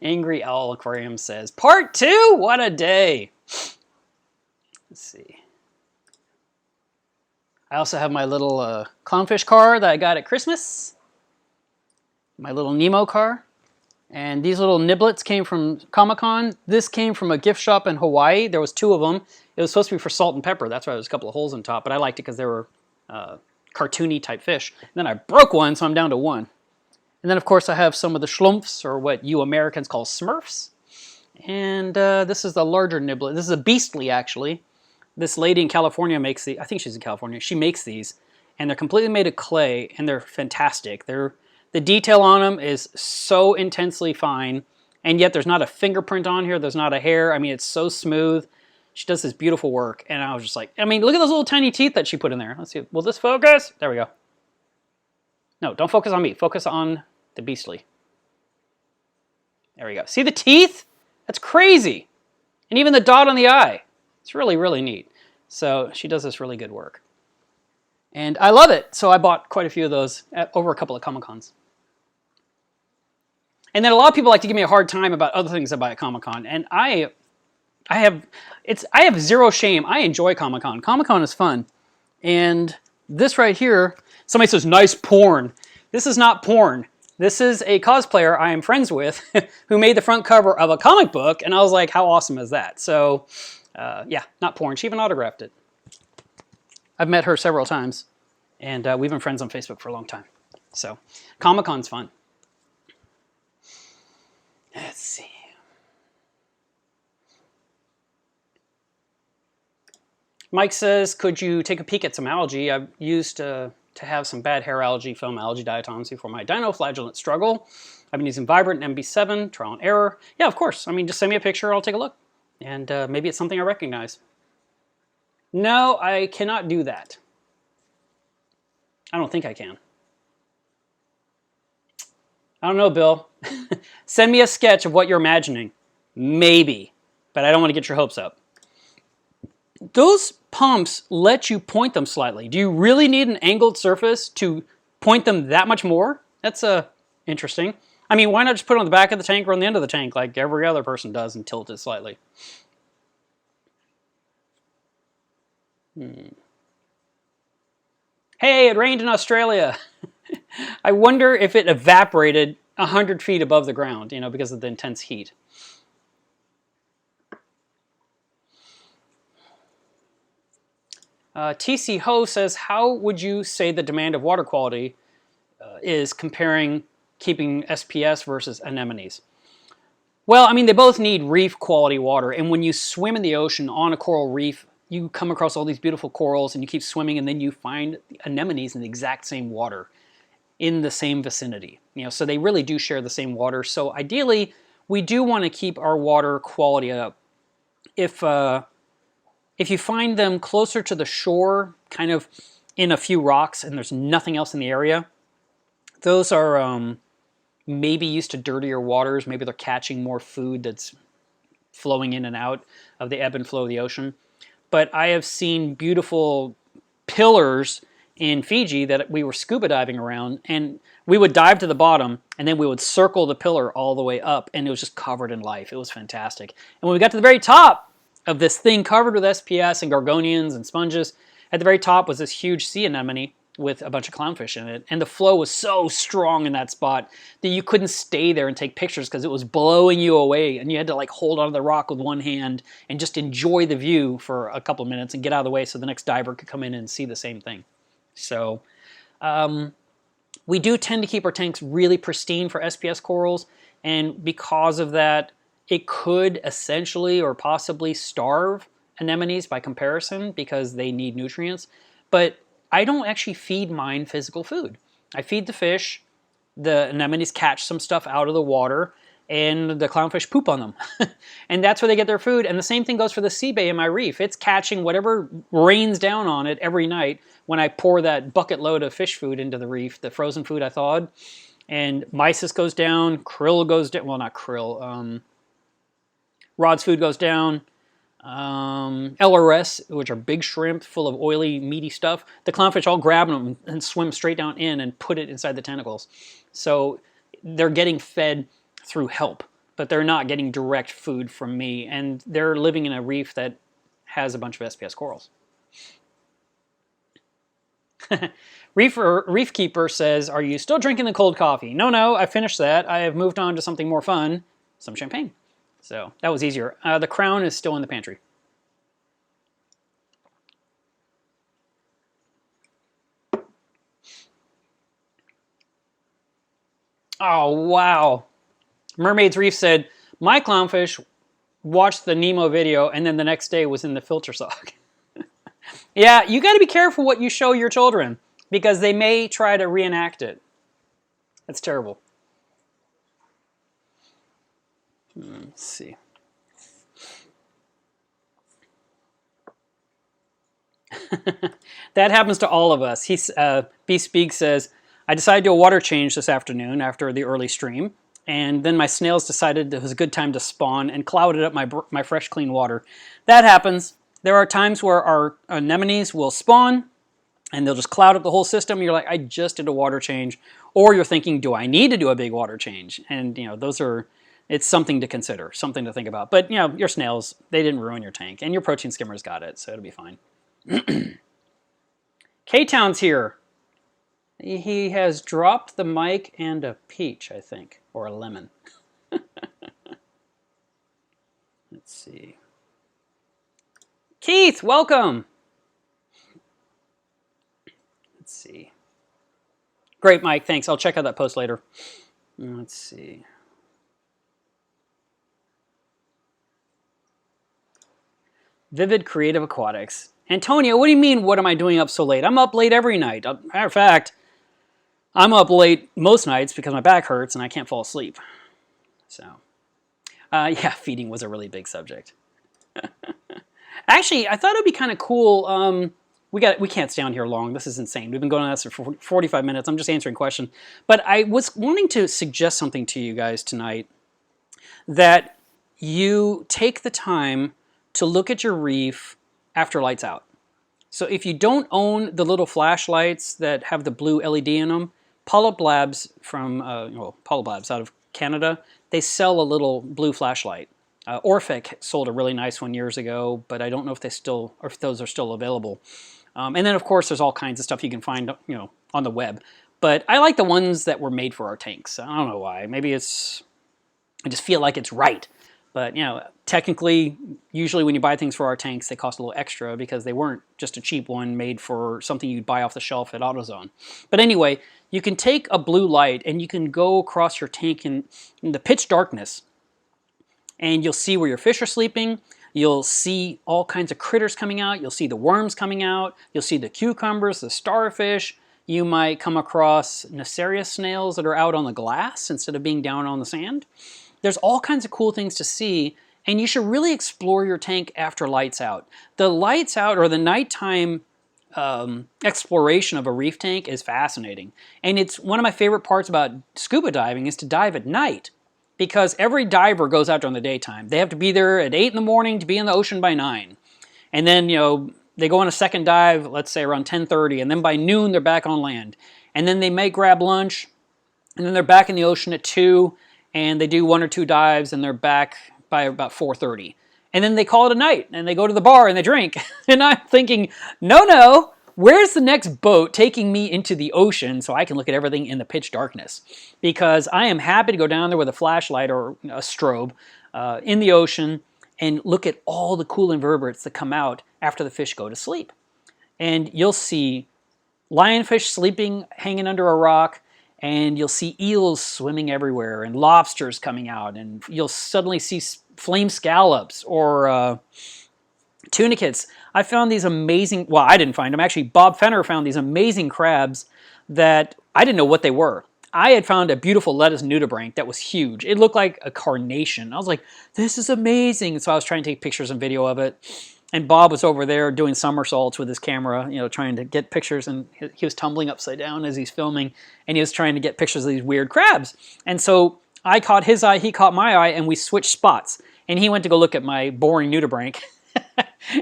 Angry Owl Aquarium says, Part 2? What a day. Let's see. I also have my little clownfish car that I got at Christmas. My little Nemo car. And these little niblets came from Comic-Con. This came from a gift shop in Hawaii. There was 2 of them. It was supposed to be for salt and pepper. That's why there was a couple of holes on top. But I liked it because they were cartoony type fish. And then I broke one, so I'm down to 1. And then, of course, I have some of the schlumps, or what you Americans call Smurfs. And this is the larger niblet. This is a Beastly, actually. This lady in California makes the, I think she's in California, she makes these. And they're completely made of clay, and they're fantastic. The detail on them is so intensely fine, and yet there's not a fingerprint on here, there's not a hair. I mean, it's so smooth. She does this beautiful work, and I was just like, I mean, look at those little tiny teeth that she put in there. Let's see, will this focus? There we go. No, don't focus on me. Focus on the Beastly. There we go. See the teeth? That's crazy. And even the dot on the eye. It's really, really neat. So she does this really good work. And I love it. So I bought quite a few of those over a couple of Comic-Cons. And then a lot of people like to give me a hard time about other things I buy at Comic-Con. And I have zero shame. I enjoy Comic-Con. Comic-Con is fun. And this right here, somebody says, nice porn. This is not porn. This is a cosplayer I am friends with who made the front cover of a comic book, and I was like, how awesome is that? So, yeah, not porn. She even autographed it. I've met her several times, and we've been friends on Facebook for a long time. So, Comic-Con's fun. Let's see. Mike says, could you take a peek at some algae? I've used to have some bad hair algae, film algae diatoms for my dinoflagellate struggle. I've been using Vibrant and MB7, trial and error. Yeah, of course. I mean, just send me a picture, I'll take a look. And maybe it's something I recognize. No, I cannot do that. I don't think I can. I don't know, Bill. Send me a sketch of what you're imagining. Maybe. But I don't want to get your hopes up. Those pumps let you point them slightly. Do you really need an angled surface to point them that much more? That's interesting. I mean, why not just put it on the back of the tank or on the end of the tank like every other person does and tilt it slightly? Hey, it rained in Australia. I wonder if it evaporated 100 feet above the ground, you know, because of the intense heat. TC Ho says, how would you say the demand of water quality is comparing keeping SPS versus anemones? Well, I mean, they both need reef quality water. And when you swim in the ocean on a coral reef, you come across all these beautiful corals and you keep swimming and then you find anemones in the exact same water in the same vicinity. You know, so they really do share the same water. So ideally, we do want to keep our water quality up. If you find them closer to the shore, kind of in a few rocks, and there's nothing else in the area, those are maybe used to dirtier waters. Maybe they're catching more food that's flowing in and out of the ebb and flow of the ocean. But I have seen beautiful pillars in Fiji that we were scuba diving around, and we would dive to the bottom, and then we would circle the pillar all the way up, and it was just covered in life. It was fantastic. And when we got to the very top of this thing covered with SPS and gorgonians and sponges, at the very top was this huge sea anemone with a bunch of clownfish in it. And the flow was so strong in that spot that you couldn't stay there and take pictures because it was blowing you away. And you had to like hold onto the rock with one hand and just enjoy the view for a couple of minutes and get out of the way so the next diver could come in and see the same thing. So we do tend to keep our tanks really pristine for SPS corals. And because of that, it could essentially or possibly starve anemones by comparison because they need nutrients. But I don't actually feed mine physical food. I feed the fish, the anemones catch some stuff out of the water, and the clownfish poop on them. And that's where they get their food. And the same thing goes for the sea bay in my reef. It's catching whatever rains down on it every night when I pour that bucket load of fish food into the reef, the frozen food I thawed. And mysis goes down, krill goes down, well, not krill, rod's food goes down, LRS, which are big shrimp full of oily, meaty stuff. The clownfish all grab them and swim straight down in and put it inside the tentacles. So they're getting fed through help, but they're not getting direct food from me. And they're living in a reef that has a bunch of SPS corals. Reef Keeper says, are you still drinking the cold coffee? No, I finished that. I have moved on to something more fun, some champagne. So that was easier. The Crown is still in the pantry. Oh, wow. Mermaid's Reef said, my clownfish watched the Nemo video and then the next day was in the filter sock. Yeah, you got to be careful what you show your children because they may try to reenact it. That's terrible. Let's see. That happens to all of us. B Speak says, I decided to do a water change this afternoon after the early stream, and then my snails decided it was a good time to spawn and clouded up my fresh, clean water. That happens. There are times where our anemones will spawn, and they'll just cloud up the whole system. You're like, I just did a water change. Or you're thinking, do I need to do a big water change? And, you know, those are... It's something to consider, something to think about. But, you know, your snails, they didn't ruin your tank. And your protein skimmer's got it, so it'll be fine. K-Town's here. He has dropped the mic and a peach, I think, or a lemon. Let's see. Keith, welcome. Let's see. Great, Mike. Thanks. I'll check out that post later. Let's see. Vivid Creative Aquatics. Antonio, what do you mean, what am I doing up so late? I'm up late every night. Matter of fact, I'm up late most nights because my back hurts and I can't fall asleep. So, yeah, feeding was a really big subject. Actually, I thought it'd be kind of cool. We can't stay on here long. This is insane. We've been going on this for 45 minutes. I'm just answering questions. But I was wanting to suggest something to you guys tonight, that you take the time to look at your reef after lights out. So if you don't own the little flashlights that have the blue LED in them, Polyp Labs from Polyp Labs out of Canada, they sell a little blue flashlight. Orphic sold a really nice one years ago, but I don't know if if those are still available. And then of course there's all kinds of stuff you can find, on the web. But I like the ones that were made for our tanks. I don't know why. Maybe I just feel like it's right. But technically, usually when you buy things for our tanks, they cost a little extra because they weren't just a cheap one made for something you'd buy off the shelf at AutoZone. But anyway, you can take a blue light and you can go across your tank in the pitch darkness, and you'll see where your fish are sleeping. You'll see all kinds of critters coming out. You'll see the worms coming out. You'll see the cucumbers, the starfish. You might come across Nacerius snails that are out on the glass instead of being down on the sand. There's all kinds of cool things to see, and you should really explore your tank after lights out. The lights out, or the nighttime exploration of a reef tank, is fascinating. And it's one of my favorite parts about scuba diving is to dive at night, because every diver goes out during the daytime. They have to be there at 8 in the morning to be in the ocean by 9. And then, they go on a second dive, let's say around 10:30, and then by noon they're back on land. And then they may grab lunch, and then they're back in the ocean at 2, and they do 1 or 2 dives, and they're back by about 4:30. And then they call it a night, and they go to the bar and they drink. And I'm thinking, no, where's the next boat taking me into the ocean so I can look at everything in the pitch darkness? Because I am happy to go down there with a flashlight or a strobe in the ocean and look at all the cool invertebrates that come out after the fish go to sleep. And you'll see lionfish sleeping, hanging under a rock, and you'll see eels swimming everywhere and lobsters coming out, and you'll suddenly see flame scallops or tunicates. I found these amazing, well, I didn't find them. Actually, Bob Fenner found these amazing crabs that I didn't know what they were. I had found a beautiful lettuce nudibranch that was huge. It looked like a carnation. I was like, this is amazing. So I was trying to take pictures and video of it. And Bob was over there doing somersaults with his camera, trying to get pictures, and he was tumbling upside down as he's filming, and he was trying to get pictures of these weird crabs. And so I caught his eye, he caught my eye, and we switched spots. And he went to go look at my boring nudibranch.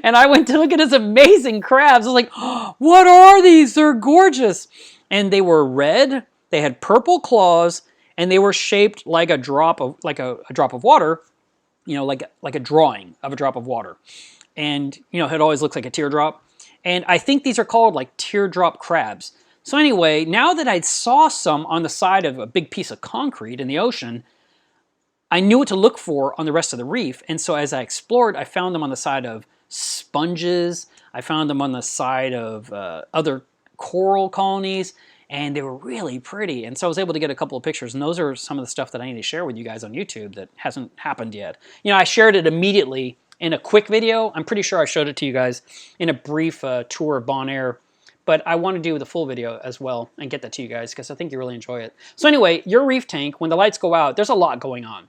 And I went to look at his amazing crabs. I was like, oh, what are these? They're gorgeous. And they were red, they had purple claws, and they were shaped like a drop of water, like a drawing of a drop of water. And, it always looks like a teardrop. And I think these are called like teardrop crabs. So anyway, now that I saw some on the side of a big piece of concrete in the ocean, I knew what to look for on the rest of the reef. And so as I explored, I found them on the side of sponges. I found them on the side of other coral colonies. And they were really pretty. And so I was able to get a couple of pictures. And those are some of the stuff that I need to share with you guys on YouTube that hasn't happened yet. I shared it immediately in a quick video. I'm pretty sure I showed it to you guys in a brief tour of Bonaire. But I want to do the full video as well and get that to you guys because I think you really enjoy it. So anyway, your reef tank, when the lights go out, there's a lot going on.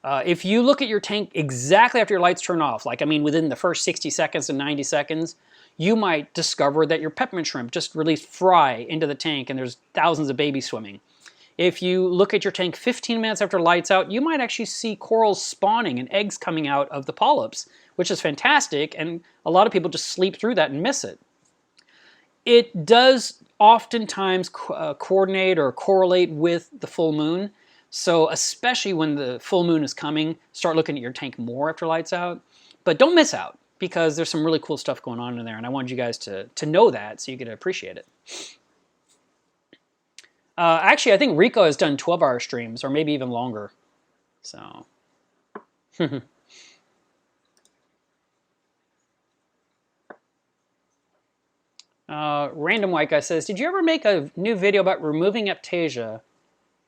If you look at your tank exactly after your lights turn off, within the first 60 seconds to 90 seconds, you might discover that your peppermint shrimp just released fry into the tank and there's thousands of babies swimming. If you look at your tank 15 minutes after lights out, you might actually see corals spawning and eggs coming out of the polyps, which is fantastic, and a lot of people just sleep through that and miss it. It does oftentimes coordinate or correlate with the full moon, so especially when the full moon is coming, start looking at your tank more after lights out. But don't miss out, because there's some really cool stuff going on in there, and I wanted you guys to know that so you could appreciate it. Actually, I think Rico has done 12-hour streams, or maybe even longer. So. Random White Guy says, did you ever make a new video about removing aptasia?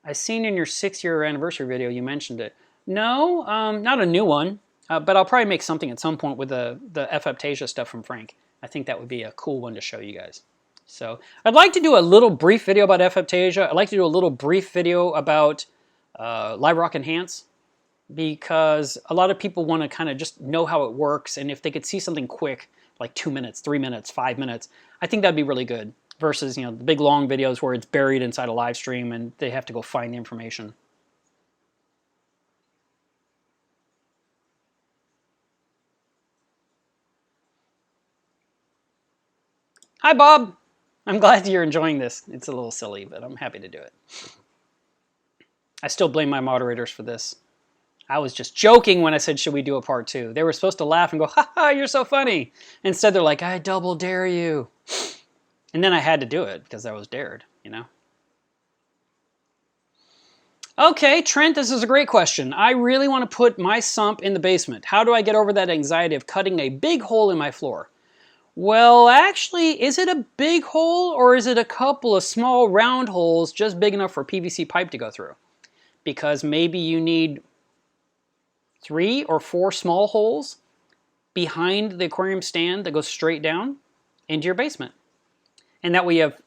I seen in your 6-year anniversary video you mentioned it. No, not a new one, but I'll probably make something at some point with the F-aptasia stuff from Frank. I think that would be a cool one to show you guys. So I'd like to do a little brief video about F-aptasia. I'd like to do a little brief video about Live Rock Enhance, because a lot of people want to kind of just know how it works, and if they could see something quick, like 2 minutes, 3 minutes, 5 minutes, I think that'd be really good. Versus, the big long videos where it's buried inside a live stream and they have to go find the information. Hi, Bob. I'm glad you're enjoying this. It's a little silly, but I'm happy to do it. I still blame my moderators for this. I was just joking when I said, should we do a part 2? They were supposed to laugh and go, ha ha, you're so funny. Instead, they're like, I double dare you. And then I had to do it because I was dared, Okay, Trent, this is a great question. I really want to put my sump in the basement. How do I get over that anxiety of cutting a big hole in my floor? Well, actually, is it a big hole or is it a couple of small round holes just big enough for a PVC pipe to go through? Because maybe you need 3 or 4 small holes behind the aquarium stand that goes straight down into your basement. And that way you have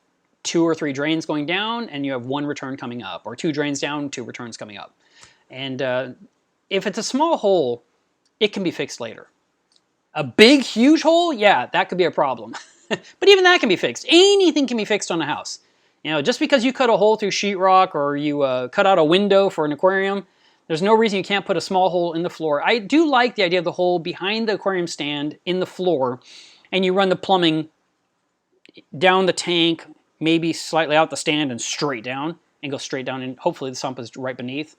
2 or 3 drains going down and you have 1 return coming up, or 2 drains down, 2 returns coming up. And if it's a small hole, it can be fixed later. A big, huge hole, yeah, that could be a problem. But even that can be fixed. Anything can be fixed on a house. Just because you cut a hole through sheetrock or you cut out a window for an aquarium, there's no reason you can't put a small hole in the floor. I do like the idea of the hole behind the aquarium stand in the floor, and you run the plumbing down the tank, maybe slightly out the stand and straight down, and go straight down, and hopefully the sump is right beneath,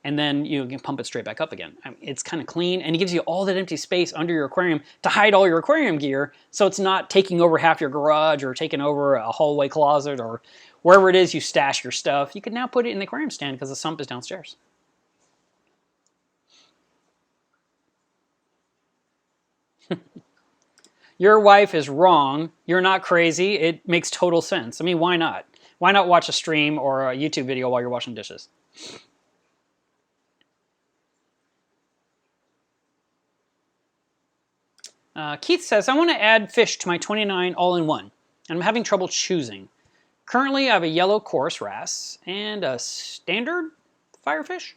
and then you can pump it straight back up again. It's kind of clean, and it gives you all that empty space under your aquarium to hide all your aquarium gear, so it's not taking over half your garage or taking over a hallway closet or wherever it is you stash your stuff. You can now put it in the aquarium stand because the sump is downstairs. Your wife is wrong. You're not crazy. It makes total sense. I mean, why not? Why not watch a stream or a YouTube video while you're washing dishes? Keith says, I want to add fish to my 29 all-in-one, and I'm having trouble choosing. Currently, I have a yellow chorus wrasse and a standard firefish,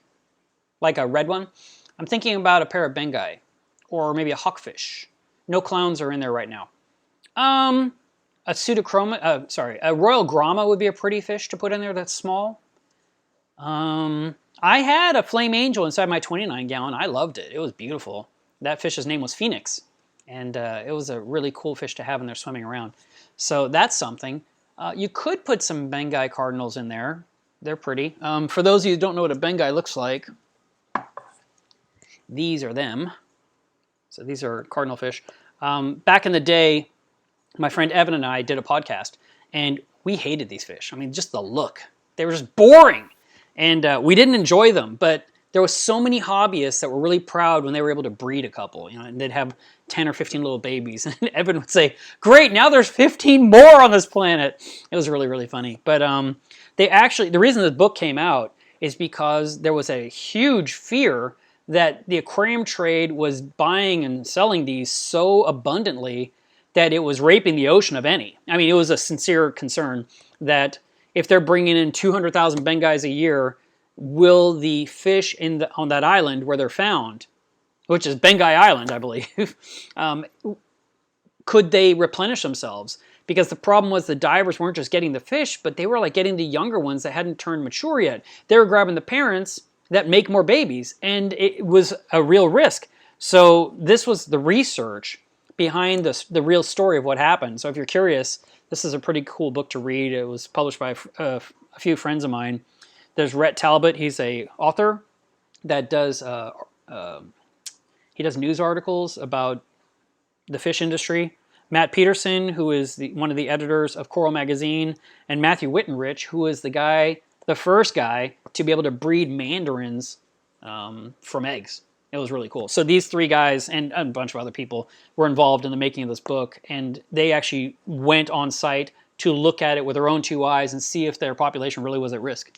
like a red one. I'm thinking about a pair of bengai, or maybe a hawkfish. No clowns are in there right now. A pseudochroma, a royal grama would be a pretty fish to put in there that's small. I had a flame angel inside my 29 gallon. I loved it. It was beautiful. That fish's name was Phoenix. And it was a really cool fish to have when they're swimming around. So that's something. You could put some bengai cardinals in there. They're pretty. For those of you who don't know what a bengai looks like, these are them. So these are cardinal fish. Back in the day, my friend Evan and I did a podcast, and we hated these fish. I mean, just the look. They were just boring, and we didn't enjoy them. But there was so many hobbyists that were really proud when they were able to breed a couple, and they'd have 10 or 15 little babies. And Evan would say, great, now there's 15 more on this planet. It was really, really funny. But the reason the book came out is because there was a huge fear that the aquarium trade was buying and selling these so abundantly that it was raping the ocean of any. I mean, it was a sincere concern that if they're bringing in 200,000 bengais a year, will the fish on that island where they're found, which is Bengai Island, I believe, could they replenish themselves? Because the problem was the divers weren't just getting the fish, but they were like getting the younger ones that hadn't turned mature yet. They were grabbing the parents that make more babies, and it was a real risk. So this was the research behind the real story of what happened. So if you're curious, this is a pretty cool book to read. It was published by a few friends of mine. There's Rhett Talbot. He's a author that does he does news articles about the fish industry. Matt Peterson, who is one of the editors of Coral Magazine, and Matthew Wittenrich, who is the first guy to be able to breed mandarins from eggs. It was really cool. So these three guys and a bunch of other people were involved in the making of this book, and they actually went on site to look at it with their own two eyes and see if their population really was at risk.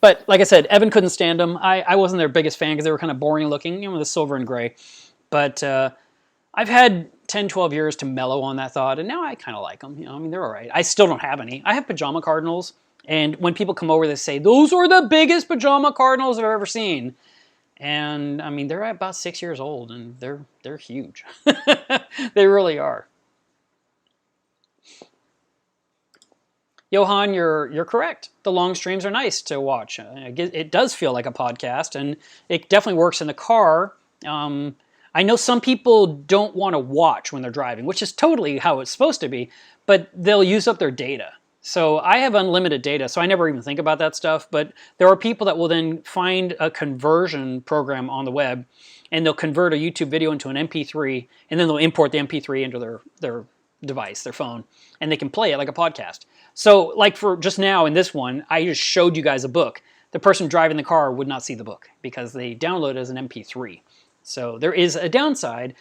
But like I said, Evan couldn't stand them. I wasn't their biggest fan because they were kind of boring looking, with the silver and gray. But I've had 10, 12 years to mellow on that thought, and now I kind of like them. I mean, they're all right. I still don't have any. I have pajama cardinals, and when people come over, they say, those are the biggest pajama cardinals I've ever seen. And I mean, they're about 6 years old, and they're huge. They really are. Johan, you're correct. The long streams are nice to watch. It does feel like a podcast, and it definitely works in the car. I know some people don't want to watch when they're driving, which is totally how it's supposed to be, but they'll use up their data. So I have unlimited data, so I never even think about that stuff, but there are people that will then find a conversion program on the web, and they'll convert a YouTube video into an MP3, and then they'll import the MP3 into their device, their phone, and they can play it like a podcast. So like for just now in this one, I just showed you guys a book. The person driving the car would not see the book because they download it as an MP3. So there is a downside.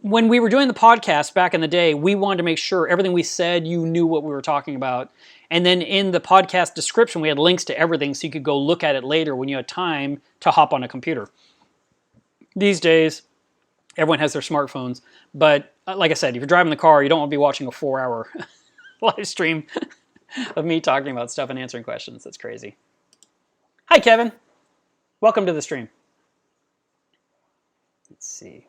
When we were doing the podcast back in the day, we wanted to make sure everything we said, you knew what we were talking about. And then in the podcast description, we had links to everything so you could go look at it later when you had time to hop on a computer. These days, everyone has their smartphones. But like I said, if you're driving the car, you don't want to be watching a 4-hour live stream of me talking about stuff and answering questions. That's crazy. Hi, Kevin. Welcome to the stream. Let's see.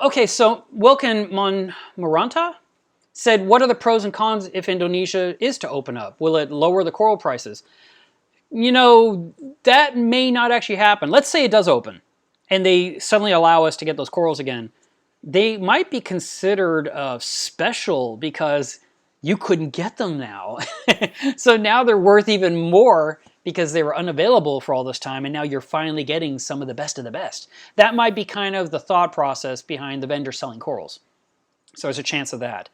Okay, so Wilkin Moranta said, what are the pros and cons if Indonesia is to open up? Will it lower the coral prices? That may not actually happen. Let's say it does open, and they suddenly allow us to get those corals again. They might be considered special because you couldn't get them now. So now they're worth even more because they were unavailable for all this time, and now you're finally getting some of the best of the best. That might be kind of the thought process behind the vendor selling corals. So there's a chance of that.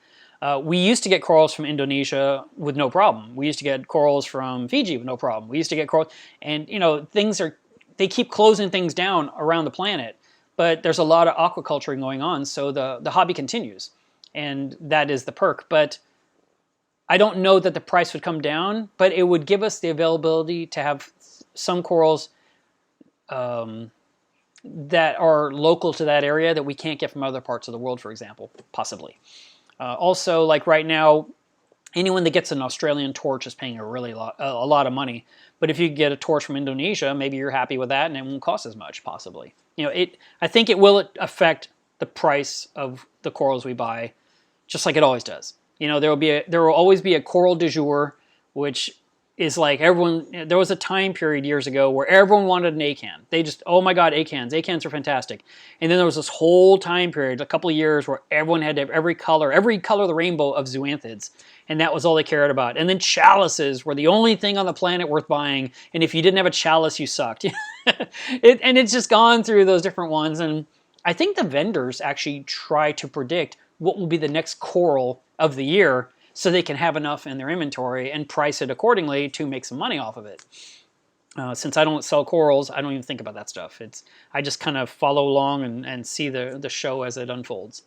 We used to get corals from Indonesia with no problem. We used to get corals from Fiji with no problem. We used to get corals, and they keep closing things down around the planet, but there's a lot of aquaculture going on, so the hobby continues, and that is the perk. But I don't know that the price would come down, but it would give us the availability to have some corals that are local to that area that we can't get from other parts of the world, for example, possibly. Also, like right now, anyone that gets an Australian torch is paying a lot of money. But if you get a torch from Indonesia, maybe you're happy with that and it won't cost as much, possibly. I think it will affect the price of the corals we buy, just like it always does. There will always be a coral du jour, which is like everyone. There was a time period years ago where everyone wanted an acan. They just, oh my God, acans are fantastic. And then there was this whole time period, a couple of years, where everyone had to have every color of the rainbow of zoanthids, and that was all they cared about. And then chalices were the only thing on the planet worth buying, and if you didn't have a chalice, you sucked. And it's just gone through those different ones, and I think the vendors actually try to predict what will be the next coral of the year so they can have enough in their inventory and price it accordingly to make some money off of it. Since I don't sell corals, I don't even think about that stuff. I just kind of follow along and see the show as it unfolds.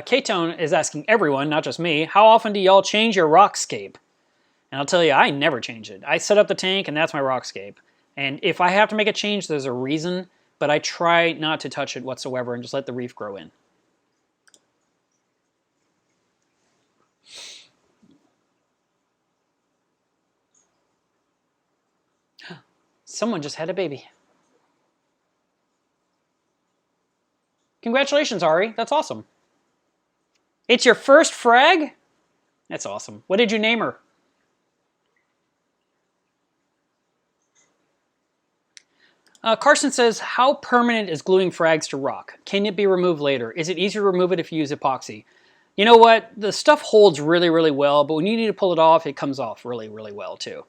K-Tone is asking everyone, not just me, how often do y'all change your Rockscape? And I'll tell you, I never change it. I set up the tank and that's my Rockscape. And if I have to make a change, there's a reason, but I try not to touch it whatsoever and just let the reef grow in. Someone just had a baby. Congratulations, Ari. That's awesome. It's your first frag? That's awesome. What did you name her? Carson says, how permanent is gluing frags to rock? Can it be removed later? Is it easier to remove it if you use epoxy? You know what? The stuff holds really, really well, but when you need to pull it off, it comes off really, really well too.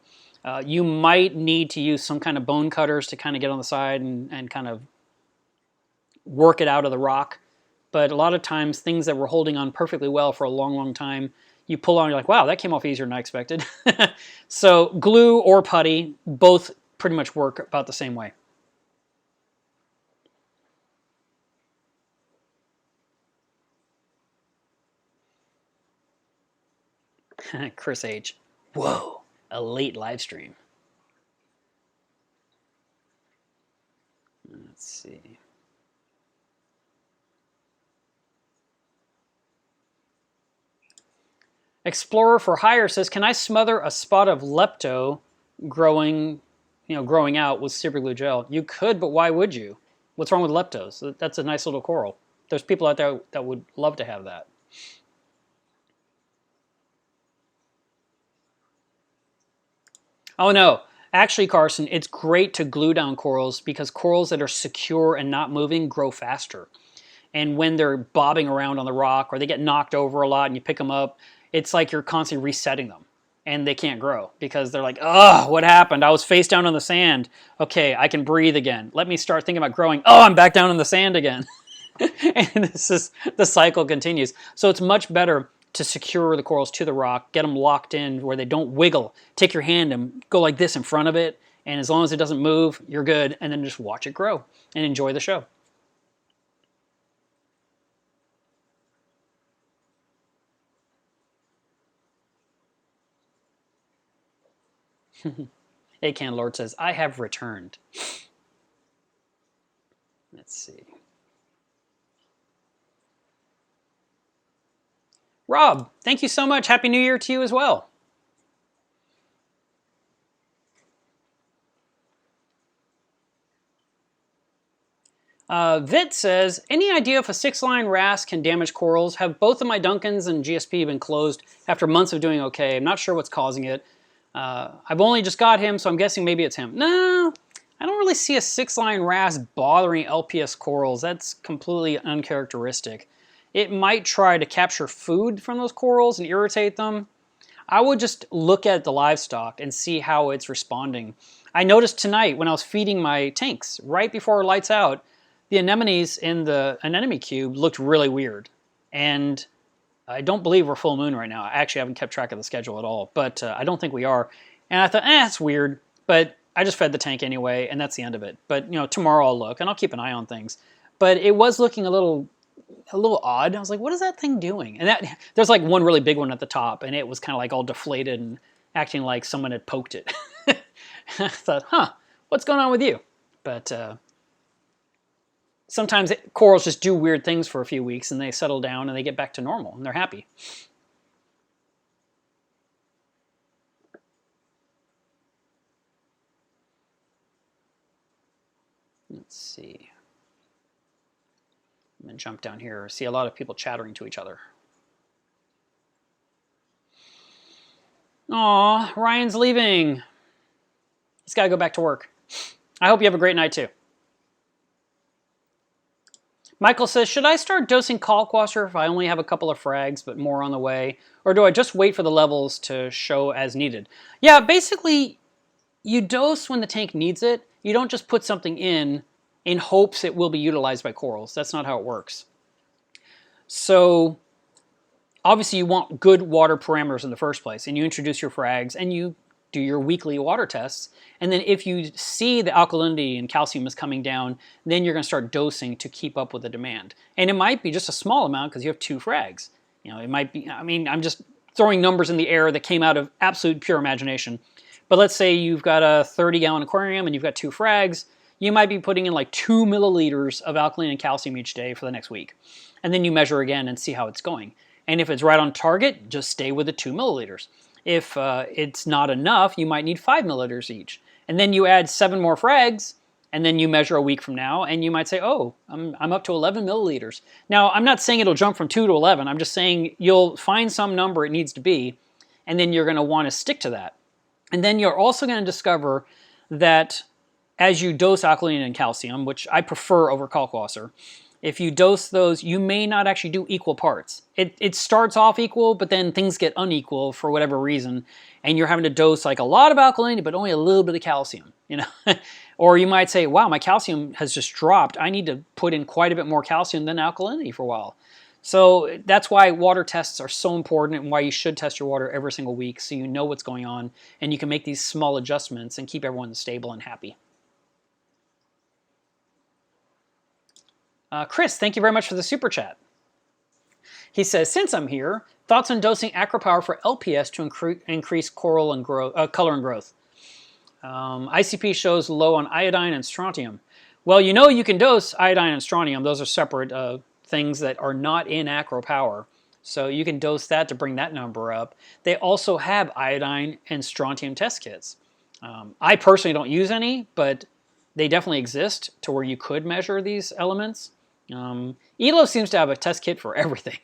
You might need to use some kind of bone cutters to kind of get on the side and kind of work it out of the rock. But a lot of times, things that were holding on perfectly well for a long, long time, you pull on, you're like, wow, that came off easier than I expected. So glue or putty, both pretty much work about the same way. Chris H. Whoa, a late live stream. Let's see. Explorer for Hire says, can I smother a spot of lepto growing out with super glue gel? You could, but why would you? What's wrong with leptos? That's a nice little coral. There's people out there that would love to have that. Oh no, actually Carson, it's great to glue down corals because corals that are secure and not moving grow faster. And when they're bobbing around on the rock or they get knocked over a lot and you pick them up, it's like you're constantly resetting them and they can't grow because they're like, oh, what happened? I was face down on the sand. Okay, I can breathe again. Let me start thinking about growing. Oh, I'm back down in the sand again. And the cycle continues. So it's much better to secure the corals to the rock, get them locked in where they don't wiggle. Take your hand and go like this in front of it, and as long as it doesn't move, you're good, and then just watch it grow and enjoy the show. Hey, Candlelord says, I have returned. Let's see. Rob, thank you so much. Happy New Year to you as well. Vit says, any idea if a 6-line wrasse can damage corals? Have both of my Duncans and GSP been closed after months of doing okay? I'm not sure what's causing it. I've only just got him, so I'm guessing maybe it's him. No, I don't really see a 6-line wrasse bothering LPS corals. That's completely uncharacteristic. It might try to capture food from those corals and irritate them. I would just look at the livestock and see how it's responding. I noticed tonight when I was feeding my tanks, right before lights out, the anemones in the anemone cube looked really weird. And I don't believe we're full moon right now. I actually haven't kept track of the schedule at all, but I don't think we are. And I thought, it's weird, but I just fed the tank anyway, and that's the end of it. But tomorrow I'll look, and I'll keep an eye on things. But it was looking a little odd. I was like, what is that thing doing? And there's like one really big one at the top, and it was kind of like all deflated and acting like someone had poked it. I thought, what's going on with you? But sometimes corals just do weird things for a few weeks, and they settle down, and they get back to normal, and they're happy. Let's see. I'm going to jump down here. See a lot of people chattering to each other. Aw, Ryan's leaving. He's got to go back to work. I hope you have a great night too. Michael says, should I start dosing kalkwasser if I only have a couple of frags but more on the way? Or do I just wait for the levels to show as needed? Yeah, basically, you dose when the tank needs it. You don't just put something in hopes it will be utilized by corals. That's not how it works. So obviously you want good water parameters in the first place, and you introduce your frags and you do your weekly water tests. And then if you see the alkalinity and calcium is coming down, then you're going to start dosing to keep up with the demand. And it might be just a small amount because you have 2 frags. It might be, I'm just throwing numbers in the air that came out of absolute pure imagination. But let's say you've got a 30-gallon aquarium and you've got 2 frags. You might be putting in like 2 milliliters of alkaline and calcium each day for the next week. And then you measure again and see how it's going. And if it's right on target, just stay with the 2 milliliters. If it's not enough, you might need 5 milliliters each. And then you add 7 more frags, And then you measure a week from now, and you might say, oh, I'm up to 11 milliliters. Now, I'm not saying it'll jump from 2 to 11. I'm just saying you'll find some number it needs to be, and then you're going to want to stick to that. And then you're also going to discover that as you dose alkaline and calcium, which I prefer over kalkwasser, if you dose those, you may not actually do equal parts. It starts off equal, but then things get unequal for whatever reason, and you're having to dose like a lot of alkalinity, but only a little bit of calcium, you know? Or you might say, wow, my calcium has just dropped. I need to put in quite a bit more calcium than alkalinity for a while. So that's why water tests are so important and why you should test your water every single week so you know what's going on and you can make these small adjustments and keep everyone stable and happy. Chris, thank you very much for the super chat. He says, since I'm here, thoughts on dosing AquaPower for LPS to increase coral and color and growth. ICP shows low on iodine and strontium. Well, you know you can dose iodine and strontium. Those are separate things that are not in AquaPower. So you can dose that to bring that number up. They also have iodine and strontium test kits. I personally don't use any, but they definitely exist to where you could measure these elements. ELO seems to have a test kit for everything.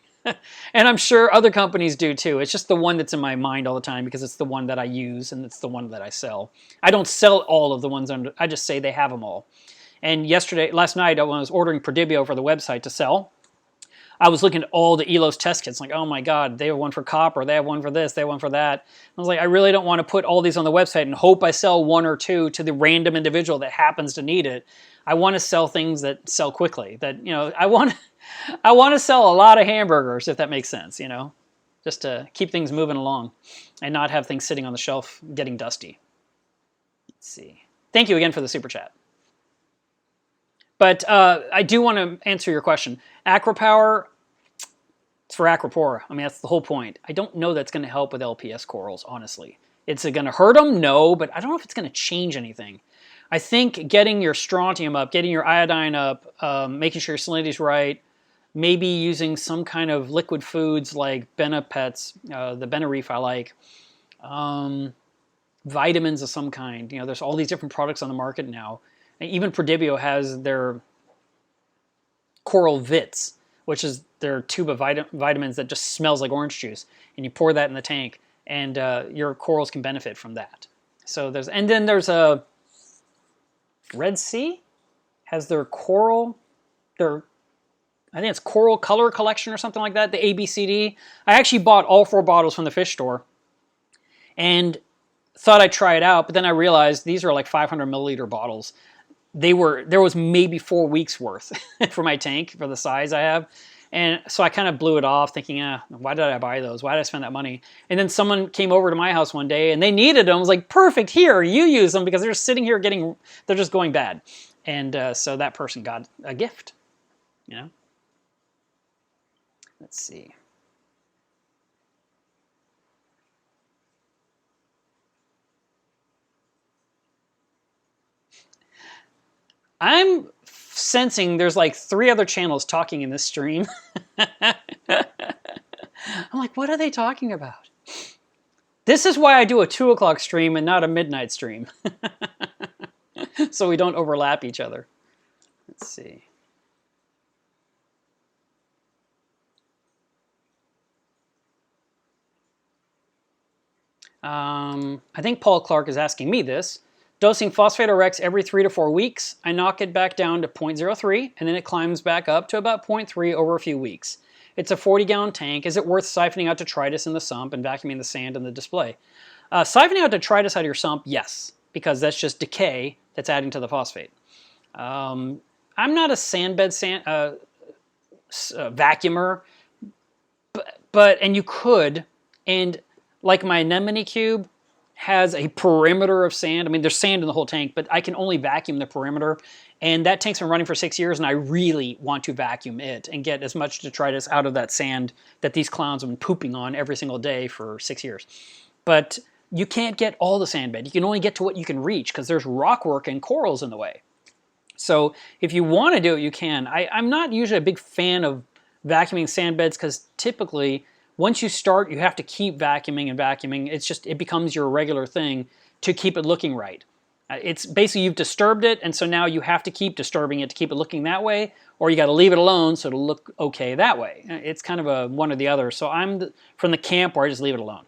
And I'm sure other companies do too. It's just the one that's in my mind all the time because it's the one that I use and it's the one that I sell. I don't sell all of the ones under, I just say they have them all. And last night when I was ordering Prodibio for the website to sell, I was looking at all the ELO's test kits, like, oh my God, they have one for copper, they have one for this, they have one for that. I was like, I really don't want to put all these on the website and hope I sell one or two to the random individual that happens to need it. I want to sell things that sell quickly. That, you know, I want to sell a lot of hamburgers, if that makes sense, you know, just to keep things moving along and not have things sitting on the shelf getting dusty. Let's see. Thank you again for the super chat. But I do want to answer your question. AquaPower, it's for Aquapora. I mean, that's the whole point. I don't know that's going to help with LPS corals, honestly. Is it going to hurt them? No, but I don't know if it's going to change anything. I think getting your strontium up, getting your iodine up, making sure your salinity's right, maybe using some kind of liquid foods like Benapets, the Benareef I like, vitamins of some kind. You know, there's all these different products on the market now. And even Prodibio has their Coral Vits, which is their tube of vitamins that just smells like orange juice. And you pour that in the tank, and your corals can benefit from that. So and then there's a Red Sea has their coral, I think it's Coral Color Collection or something like that, the ABCD. I actually bought all 4 bottles from the fish store and thought I'd try it out, but then I realized these are like 500 milliliter bottles. There was maybe 4 weeks worth for my tank for the size I have. And so I kind of blew it off thinking, why did I buy those? Why did I spend that money? And then someone came over to my house one day and they needed them. I was like, perfect, here, you use them, because they're sitting here they're just going bad. And so that person got a gift, you know? Let's see. I'm sensing there's like 3 other channels talking in this stream. I'm like, what are they talking about? This is why I do a 2 o'clock stream and not a midnight stream. So we don't overlap each other. Let's see. I think Paul Clark is asking me this. Dosing phosphate Rex every 3 to 4 weeks, I knock it back down to 0.03, and then it climbs back up to about 0.3 over a few weeks. It's a 40-gallon tank. Is it worth siphoning out detritus in the sump and vacuuming the sand in the display? Siphoning out detritus out of your sump, yes, because that's just decay that's adding to the phosphate. I'm not a sandbed vacuumer, and you could, and like my anemone cube has a perimeter of sand. I mean, there's sand in the whole tank, but I can only vacuum the perimeter. And that tank's been running for 6 years, and I really want to vacuum it and get as much detritus out of that sand that these clowns have been pooping on every single day for 6 years. But you can't get all the sand bed. You can only get to what you can reach because there's rockwork and corals in the way. So if you want to do it, you can. I'm not usually a big fan of vacuuming sand beds because typically once you start, you have to keep vacuuming and vacuuming. It becomes your regular thing to keep it looking right. It's basically you've disturbed it, and so now you have to keep disturbing it to keep it looking that way, or you got to leave it alone so it'll look okay that way. It's kind of a one or the other. So I'm from the camp where I just leave it alone.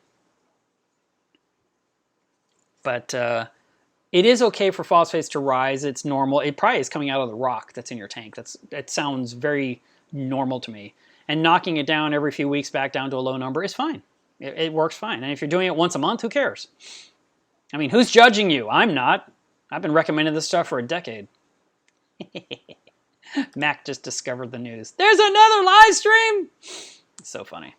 But it is okay for phosphates to rise. It's normal. It probably is coming out of the rock that's in your tank. That sounds very normal to me. And knocking it down every few weeks back down to a low number is fine. It works fine. And if you're doing it once a month, who cares? I mean, who's judging you? I'm not. I've been recommending this stuff for a decade. Mac just discovered the news. There's another live stream! It's so funny.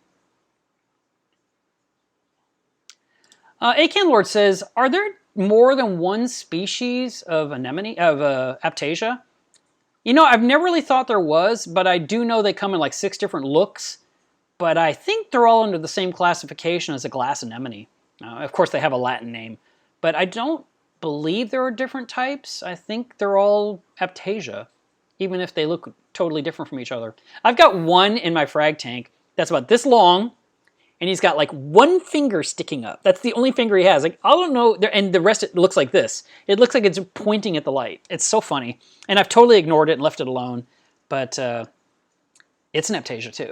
Acan Lord says, are there more than one species of anemone, of Aptasia? You know, I've never really thought there was, but I do know they come in like 6 different looks. But I think they're all under the same classification as a glass anemone. Of course, they have a Latin name. But I don't believe there are different types. I think they're all Aptasia, even if they look totally different from each other. I've got one in my frag tank that's about this long, and he's got like one finger sticking up. That's the only finger he has. Like, I don't know, and the rest it looks like this. It looks like it's pointing at the light. It's so funny. And I've totally ignored it and left it alone. But it's an Aptasia too.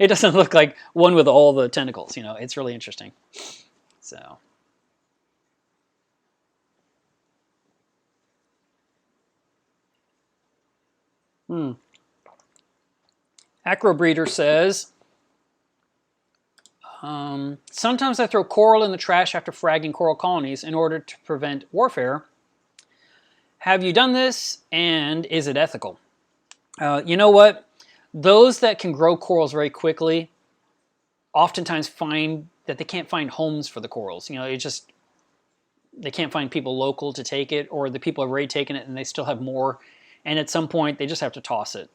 It doesn't look like one with all the tentacles, you know. It's really interesting. So. Acrobreeder says, sometimes I throw coral in the trash after fragging coral colonies in order to prevent warfare. Have you done this, and is it ethical? You know what? Those that can grow corals very quickly oftentimes find that they can't find homes for the corals. You know, they can't find people local to take it, or the people have already taken it and they still have more. And at some point, they just have to toss it.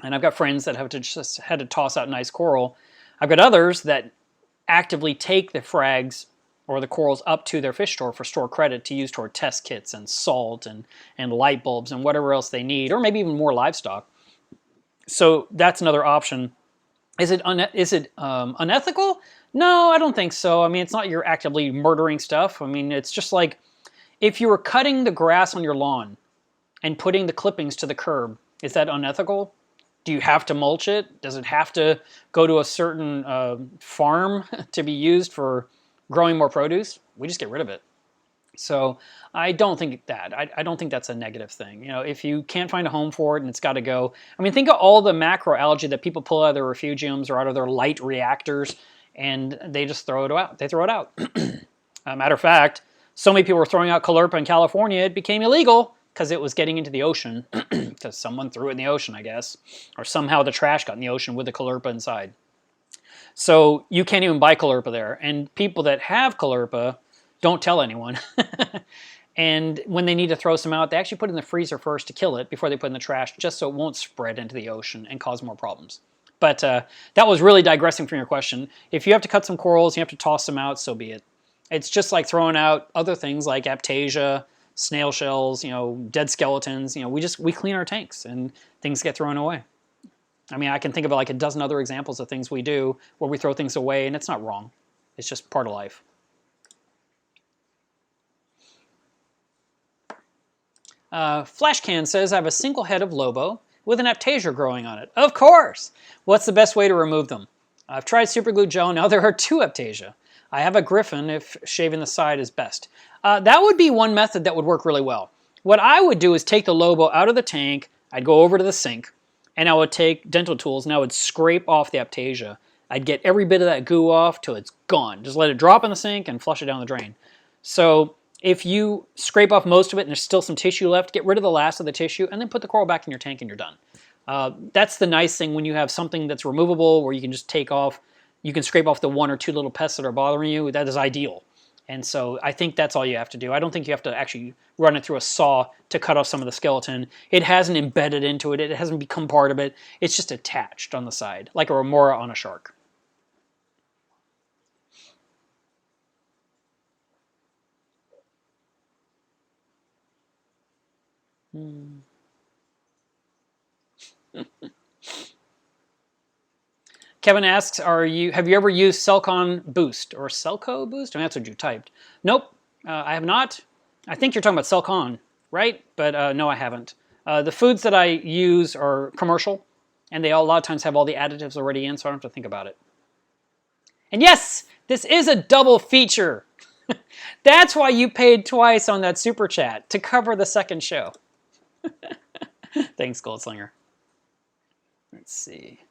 And I've got friends that have just had to toss out nice coral. I've got others that actively take the frags or the corals up to their fish store for store credit to use toward test kits and salt and light bulbs and whatever else they need, or maybe even more livestock. So that's another option. Is it unethical? No, I don't think so. I mean, it's not you're actively murdering stuff. I mean, it's just like if you were cutting the grass on your lawn and putting the clippings to the curb, is that unethical? Do you have to mulch it? Does it have to go to a certain farm to be used for growing more produce? We just get rid of it. So I don't think that. I don't think that's a negative thing. You know, if you can't find a home for it and it's got to go. I mean, think of all the macroalgae that people pull out of their refugiums or out of their light reactors, and they just throw it out. They throw it out. Matter of fact, so many people were throwing out Caulerpa in California, it became illegal because it was getting into the ocean because someone threw it in the ocean, I guess, or somehow the trash got in the ocean with the Caulerpa inside. So you can't even buy Caulerpa there, and people that have Caulerpa don't tell anyone. And when they need to throw some out, they actually put it in the freezer first to kill it before they put it in the trash, just so it won't spread into the ocean and cause more problems. But that was really digressing from your question. If you have to cut some corals, you have to toss them out, so be it. It's just like throwing out other things like Aptasia, snail shells, you know, dead skeletons. You know, we clean our tanks and things get thrown away. I mean, I can think of like a dozen other examples of things we do where we throw things away, and it's not wrong. It's just part of life. Flashcan says, I have a single head of Lobo with an Aptasia growing on it. Of course! What's the best way to remove them? I've tried super glue gel, now there are 2 Aptasia. I have a Griffin if shaving the side is best. That would be one method that would work really well. What I would do is take the Lobo out of the tank, I'd go over to the sink, and I would take dental tools and I would scrape off the Aptasia. I'd get every bit of that goo off till it's gone. Just let it drop in the sink and flush it down the drain. So if you scrape off most of it and there's still some tissue left, get rid of the last of the tissue and then put the coral back in your tank and you're done. That's the nice thing when you have something that's removable where you can just take off, you can scrape off the 1 or 2 little pests that are bothering you. That is ideal. And so I think that's all you have to do. I don't think you have to actually run it through a saw to cut off some of the skeleton. It hasn't embedded into it. It hasn't become part of it. It's just attached on the side, like a remora on a shark. Kevin asks, have you ever used Celcon Boost or Celco Boost? I mean, that's what you typed. Nope, I have not. I think you're talking about Celcon, right? But no, I haven't. The foods that I use are commercial, and they a lot of times have all the additives already in, so I don't have to think about it. And yes, this is a double feature. That's why you paid twice on that super chat, to cover the second show. Thanks, Goldslinger. Let's see.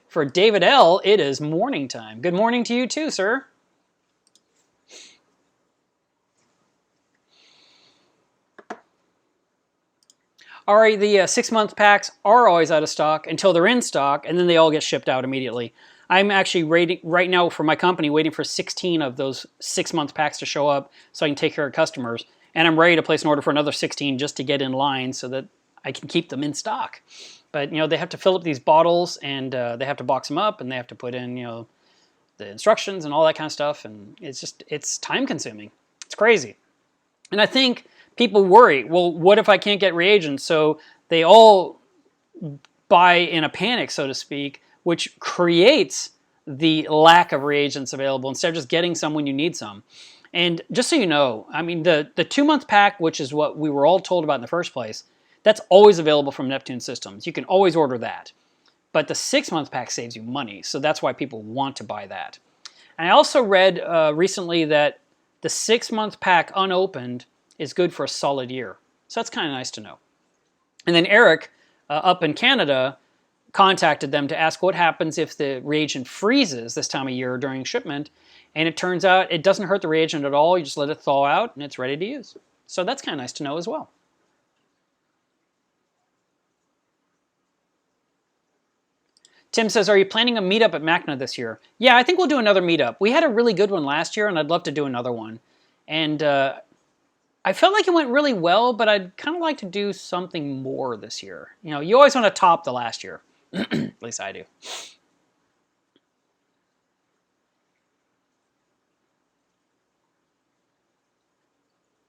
For David L., it is morning time. Good morning to you too, sir. Alright, the 6-month packs are always out of stock until they're in stock, and then they all get shipped out immediately. I'm actually right now for my company waiting for 16 of those 6-month packs to show up so I can take care of customers. And I'm ready to place an order for another 16 just to get in line so that I can keep them in stock. But, they have to fill up these bottles, and they have to box them up, and they have to put in, the instructions and all that kind of stuff. And it's time consuming. It's crazy. And I think people worry, well, what if I can't get reagents? So they all buy in a panic, so to speak, which creates the lack of reagents available instead of just getting some when you need some. And just so you know, I mean, the 2-month pack, which is what we were all told about in the first place, that's always available from Neptune Systems. You can always order that. But the 6-month pack saves you money, so that's why people want to buy that. And I also read recently that the 6-month pack unopened is good for a solid year. So that's kind of nice to know. And then Eric, up in Canada, contacted them to ask what happens if the reagent freezes this time of year during shipment. And it turns out it doesn't hurt the reagent at all. You just let it thaw out and it's ready to use. So that's kind of nice to know as well. Tim says, are you planning a meetup at Makana this year? Yeah, I think we'll do another meetup. We had a really good one last year, and I'd love to do another one. And I felt like it went really well, but I'd kind of like to do something more this year. You always want to top the last year. At least I do.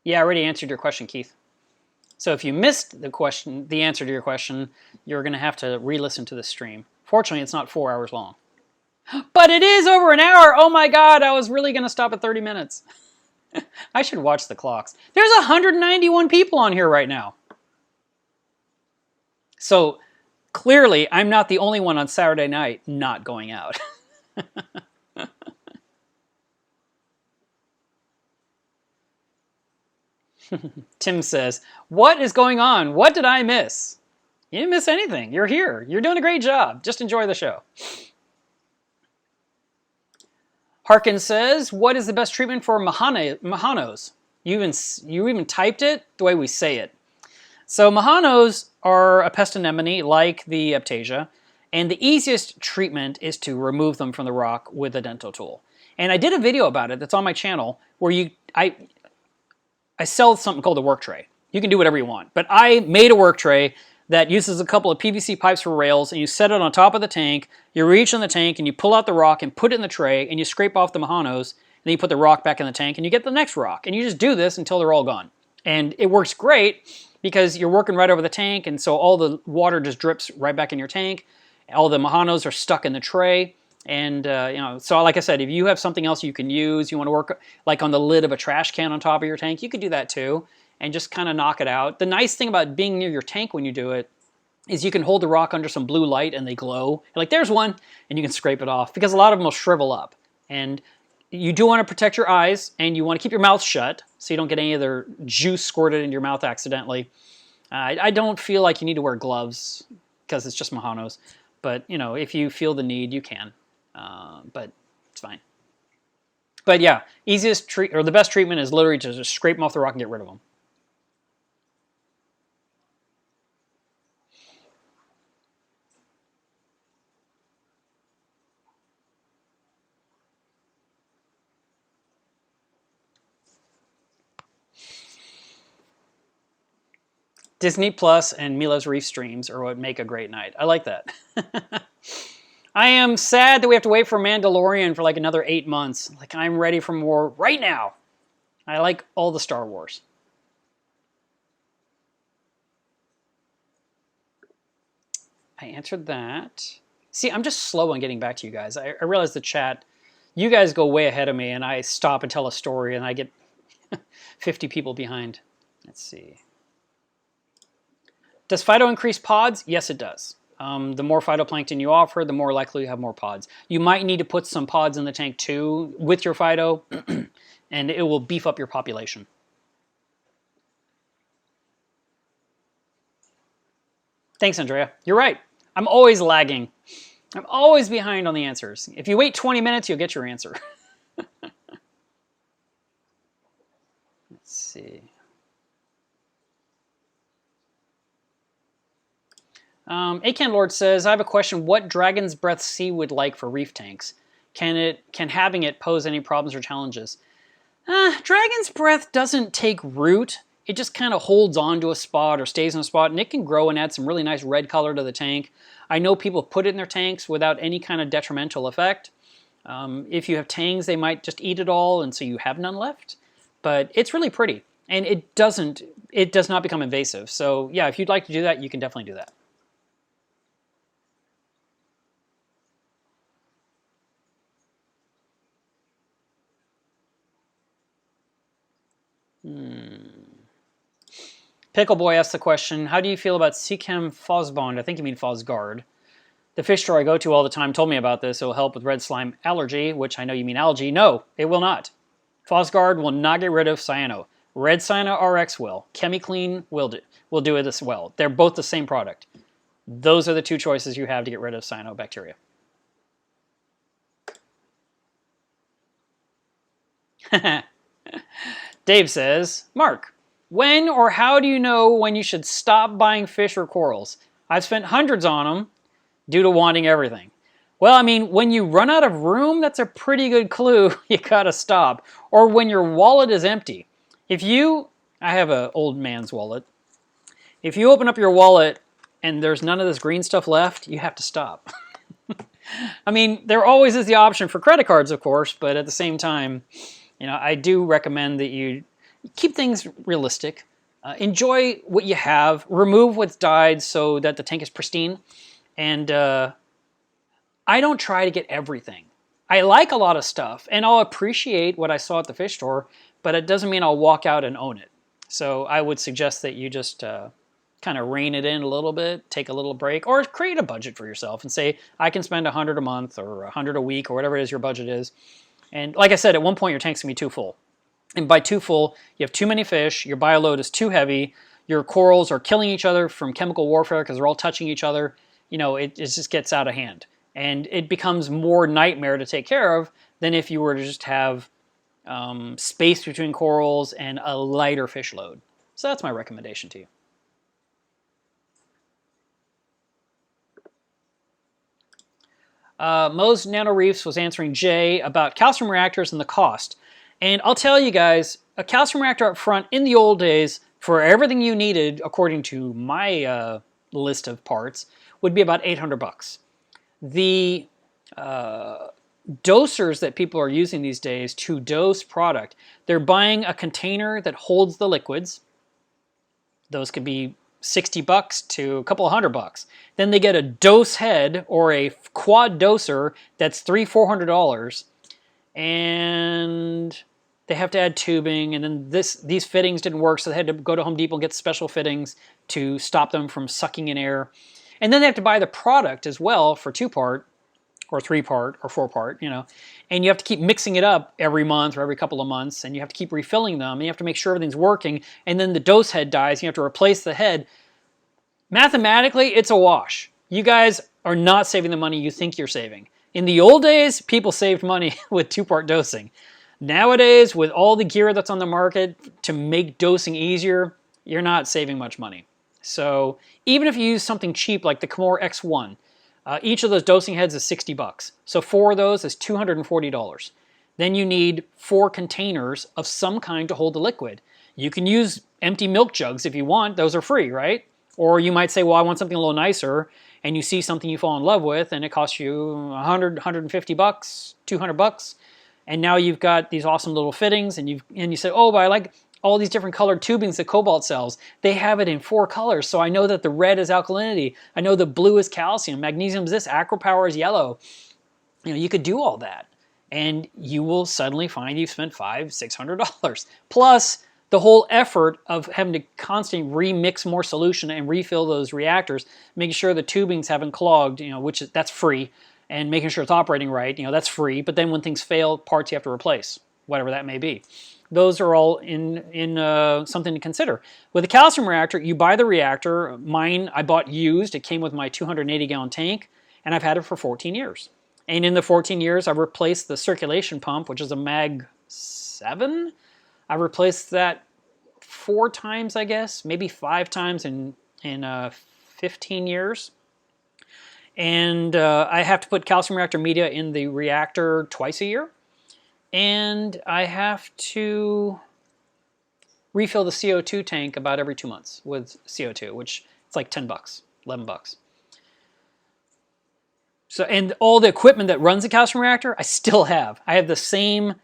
Yeah, I already answered your question, Keith. So if you missed the answer to your question, you're going to have to re-listen to the stream. Fortunately, it's not 4 hours long. But it is over an hour! Oh my god, I was really going to stop at 30 minutes. I should watch the clocks. There's 191 people on here right now. So clearly, I'm not the only one on Saturday night not going out. Tim says, what is going on? What did I miss? You didn't miss anything. You're here. You're doing a great job. Just enjoy the show. Harkin says, what is the best treatment for Mahanos? You even typed it the way we say it. So Mahanos are a pest anemone like the Aptasia, and the easiest treatment is to remove them from the rock with a dental tool. And I did a video about it that's on my channel where I sell something called a work tray. You can do whatever you want, but I made a work tray that uses a couple of PVC pipes for rails, and you set it on top of the tank, you reach in the tank, and you pull out the rock and put it in the tray, and you scrape off the Mahanos, and then you put the rock back in the tank, and you get the next rock. And you just do this until they're all gone. And it works great because you're working right over the tank, and so all the water just drips right back in your tank. All the Mahanos are stuck in the tray. And, so like I said, if you have something else you can use, you want to work like on the lid of a trash can on top of your tank, you could do that too. And just kind of knock it out. The nice thing about being near your tank when you do it is you can hold the rock under some blue light and they glow. You're like, there's one, and you can scrape it off because a lot of them will shrivel up. And you do want to protect your eyes, and you want to keep your mouth shut so you don't get any of their juice squirted into your mouth accidentally. I don't feel like you need to wear gloves because it's just Mahanos. But, if you feel the need, you can. But it's fine. But yeah, the best treatment is literally to just scrape them off the rock and get rid of them. Disney Plus and Mila's Reef streams are what make a great night. I like that. I am sad that we have to wait for Mandalorian for like another 8 months. Like, I'm ready for more right now. I like all the Star Wars. I answered that. See, I'm just slow on getting back to you guys. I realize the chat, you guys go way ahead of me, and I stop and tell a story, and I get 50 people behind. Let's see. Does phyto increase pods? Yes, it does. The more phytoplankton you offer, the more likely you have more pods. You might need to put some pods in the tank too with your phyto, and it will beef up your population. Thanks, Andrea. You're right. I'm always lagging. I'm always behind on the answers. If you wait 20 minutes, you'll get your answer. Let's see. Akan Lord says, I have a question. What dragon's breath seaweed like for reef tanks? Can having it pose any problems or challenges? Dragon's breath doesn't take root. It just kind of holds on to a spot or stays in a spot, and it can grow and add some really nice red color to the tank. I know people put it in their tanks without any kind of detrimental effect. If you have tangs, they might just eat it all, and so you have none left. But it's really pretty, and it does not become invasive. So yeah, if you'd like to do that, you can definitely do that. Pickle Boy asked the question, how do you feel about Seachem Fosbond? I think you mean Fosguard. The fish store I go to all the time told me about this. It will help with red slime allergy, which I know you mean algae. No, it will not. Fosguard will not get rid of cyano. Red Cyano RX will. ChemiClean will do it as well. They're both the same product. Those are the two choices you have to get rid of cyanobacteria. Dave says, Mark, when or how do you know when you should stop buying fish or corals? I've spent hundreds on them due to wanting everything. Well, I mean, when you run out of room, that's a pretty good clue you gotta stop. Or when your wallet is empty. I have an old man's wallet. If you open up your wallet and there's none of this green stuff left, you have to stop. I mean, there always is the option for credit cards, of course, but at the same time, I do recommend that you keep things realistic. Enjoy what you have. Remove what's died so that the tank is pristine. And I don't try to get everything. I like a lot of stuff, and I'll appreciate what I saw at the fish store, but it doesn't mean I'll walk out and own it. So I would suggest that you just kind of rein it in a little bit, take a little break, or create a budget for yourself and say, I can spend $100 a month or $100 a week or whatever it is your budget is. And like I said, at one point your tank's gonna be too full. And by too full, you have too many fish, your bioload is too heavy, your corals are killing each other from chemical warfare because they're all touching each other. It just gets out of hand. And it becomes more nightmare to take care of than if you were to just have space between corals and a lighter fish load. So that's my recommendation to you. Mo's Nano Reefs was answering Jay about calcium reactors and the cost. And I'll tell you guys, a calcium reactor up front in the old days, for everything you needed, according to my list of parts, would be about $800. The dosers that people are using these days to dose product, they're buying a container that holds the liquids. Those could be $60 to a couple of $100. Then they get a dose head or a quad doser that's $300-400, and they have to add tubing. And then these fittings didn't work, so they had to go to Home Depot and get special fittings to stop them from sucking in air. And then they have to buy the product as well for 2-part or 3-part or 4-part, and you have to keep mixing it up every month or every couple of months, and you have to keep refilling them, and you have to make sure everything's working, and then the dose head dies, and you have to replace the head. Mathematically, it's a wash. You guys are not saving the money you think you're saving. In the old days, people saved money with 2-part dosing. Nowadays, with all the gear that's on the market to make dosing easier, you're not saving much money. So even if you use something cheap like the Comore X1, each of those dosing heads is $60. So 4 of those is $240. Then you need 4 containers of some kind to hold the liquid. You can use empty milk jugs if you want. Those are free, right? Or you might say, well, I want something a little nicer, and you see something you fall in love with, and it costs you $100, $150, $200, and now you've got these awesome little fittings, and you say, oh, but I like all these different colored tubings that Cobalt sells. They have it in 4 colors, so I know that the red is alkalinity. I know the blue is calcium, magnesium is this, AquaPower is yellow. You could do all that. and you will suddenly find you've spent $500-600 plus the whole effort of having to constantly remix more solution and refill those reactors, making sure the tubings haven't clogged, which that's free, and making sure it's operating right, that's free. But then when things fail, parts you have to replace, whatever that may be. Those are all in something to consider. With a calcium reactor, you buy the reactor. Mine I bought used. It came with my 280-gallon tank, and I've had it for 14 years. And in the 14 years, I've replaced the circulation pump, which is a Mag 7. I replaced that 4 times, I guess, maybe 5 times in 15 years. And I have to put calcium reactor media in the reactor twice a year. And I have to refill the CO2 tank about every 2 months with CO2, which it's like $10, $11. So, and all the equipment that runs the calcium reactor, I still have. I have the same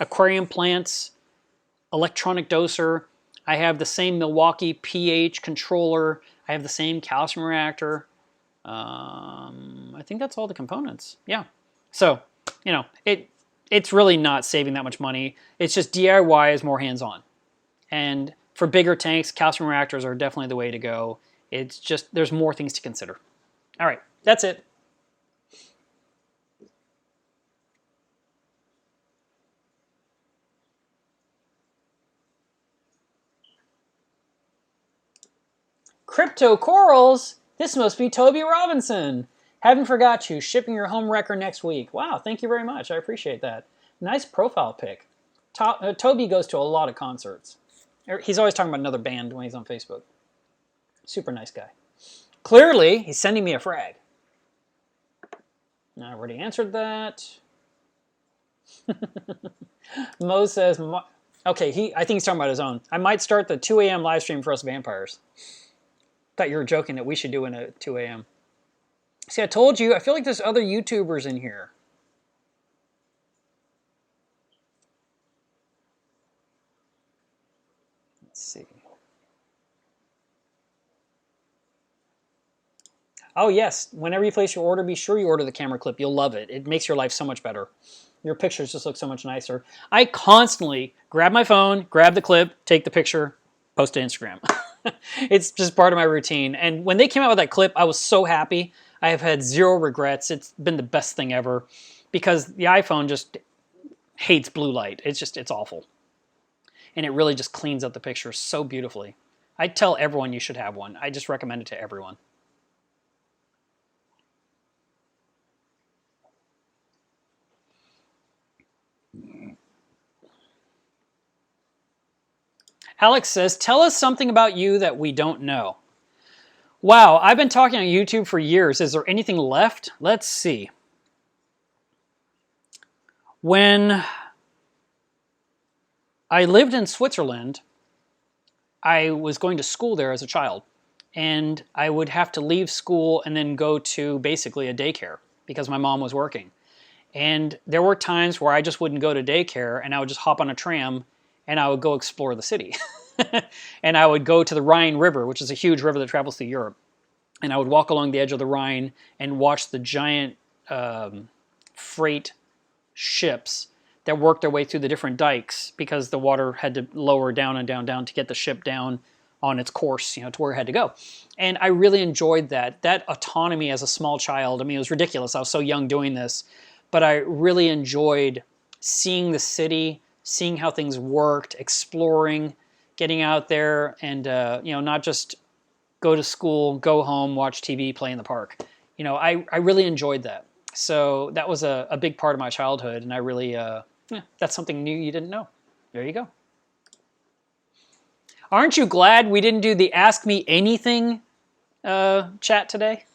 aquarium plants, electronic doser. I have the same Milwaukee pH controller. I have the same calcium reactor. I think that's all the components. Yeah. So, it's really not saving that much money. It's just DIY is more hands-on. And for bigger tanks, calcium reactors are definitely the way to go. It's just, there's more things to consider. All right, that's it. Crypto corals. This must be Toby Robinson. Haven't forgot you. Shipping your home wrecker next week. Wow, thank you very much. I appreciate that. Nice profile pic. Toby goes to a lot of concerts. He's always talking about another band when he's on Facebook. Super nice guy. Clearly, he's sending me a frag. I already answered that. Mo says, okay, I think he's talking about his own. I might start the 2 a.m. live stream for us vampires. Thought you were joking that we should do it at 2 a.m. See, I told you, I feel like there's other YouTubers in here. Let's see. Oh yes, whenever you place your order, be sure you order the camera clip. You'll love it. It makes your life so much better. Your pictures just look so much nicer. I constantly grab my phone, grab the clip, take the picture, post to Instagram. It's just part of my routine. And when they came out with that clip, I was so happy. I have had zero regrets. It's been the best thing ever because the iPhone just hates blue light. It's awful. And it really just cleans up the picture so beautifully. I tell everyone you should have one. I just recommend it to everyone. Alex says, tell us something about you that we don't know. Wow, I've been talking on YouTube for years. Is there anything left? Let's see. When I lived in Switzerland, I was going to school there as a child. And I would have to leave school and then go to basically a daycare because my mom was working. And there were times where I just wouldn't go to daycare and I would just hop on a tram and I would go explore the city. And I would go to the Rhine River, which is a huge river that travels through Europe. And I would walk along the edge of the Rhine and watch the giant freight ships that worked their way through the different dikes because the water had to lower down and down, down to get the ship down on its course, to where it had to go. And I really enjoyed that autonomy as a small child. I mean, it was ridiculous. I was so young doing this, but I really enjoyed seeing the city, seeing how things worked, exploring, getting out there, and not just go to school, go home, watch TV, play in the park. I really enjoyed that. So that was a big part of my childhood, and I really, that's something new you didn't know. There you go. Aren't you glad we didn't do the Ask Me Anything chat today?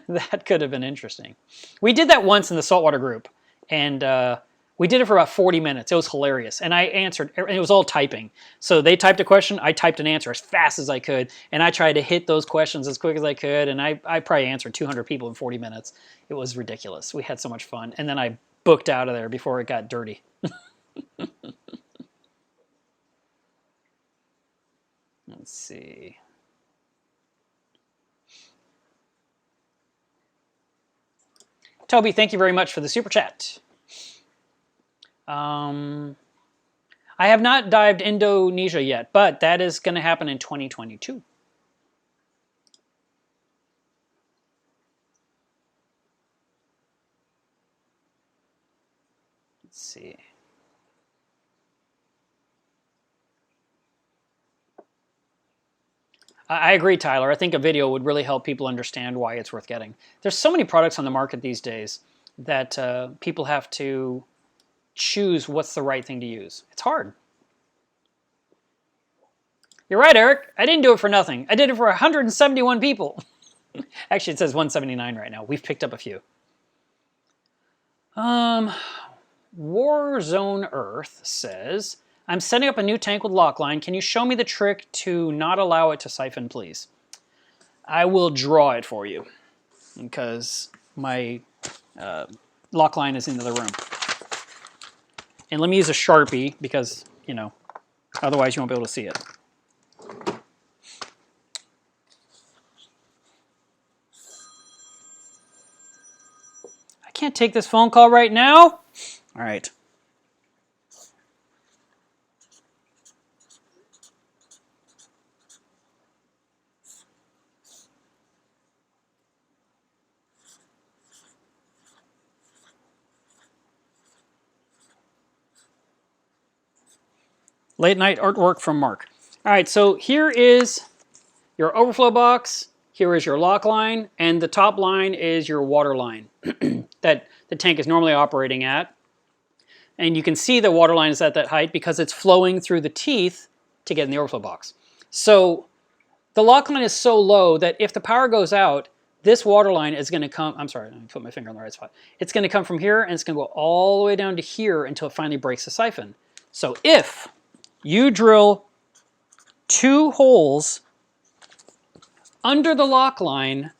That could have been interesting. We did that once in the saltwater group, and we did it for about 40 minutes. It was hilarious. And I answered, and it was all typing. So they typed a question, I typed an answer as fast as I could, and I tried to hit those questions as quick as I could, and I probably answered 200 people in 40 minutes. It was ridiculous. We had so much fun. And then I booked out of there before it got dirty. Let's see. Toby, thank you very much for the super chat. I have not dived Indonesia yet, but that is going to happen in 2022. Let's see. I agree, Tyler. I think a video would really help people understand why it's worth getting. There's so many products on the market these days that people have to choose what's the right thing to use. It's hard. You're right, Eric. I didn't do it for nothing. I did it for 171 people. Actually, it says 179 right now. We've picked up a few. Warzone Earth says, I'm setting up a new tank with lock line. Can you show me the trick to not allow it to siphon, please? I will draw it for you because my lock line is in the other room. And let me use a Sharpie because, you know, otherwise you won't be able to see it. I can't take this phone call right now. All right. Late night artwork from Mark. All right, so here is your overflow box. Here is your lock line, and the top line is your water line that the tank is normally operating at. And you can see the water line is at that height because it's flowing through the teeth to get in the overflow box. So the lock line is so low that if the power goes out, this water line is going to come, I'm sorry, let me put my finger on the right spot. It's going to come from here and it's going to go all the way down to here until it finally breaks the siphon. So if you drill 2 holes under the lock line,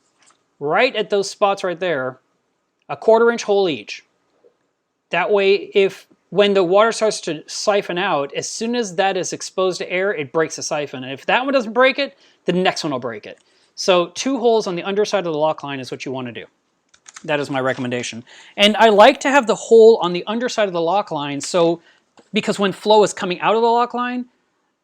right at those spots right there, a 1/4 inch hole each. That way, when the water starts to siphon out, as soon as that is exposed to air, it breaks the siphon. And if that one doesn't break it, the next one will break it. So 2 holes on the underside of the lock line is what you want to do. That is my recommendation. And I like to have the hole on the underside of the lock line because when flow is coming out of the lock line,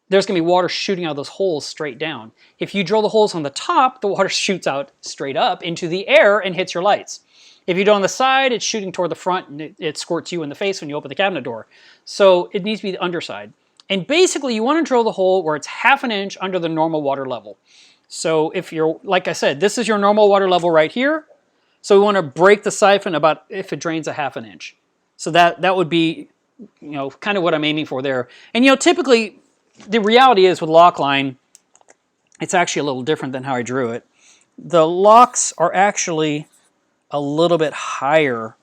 there's going to be water shooting out of those holes straight down. If you drill the holes on the top, the water shoots out straight up into the air and hits your lights. If you do it on the side, it's shooting toward the front and it squirts you in the face when you open the cabinet door. So it needs to be the underside. And basically you want to drill the hole where it's 1/2 inch under the normal water level. So if you're, like I said, this is your normal water level right here. So we want to break the siphon about if it drains 1/2 inch. So that would be, you know, kind of what I'm aiming for there. And you know, typically the reality is with lock line, it's actually a little different than how I drew it. The locks are actually a little bit higher.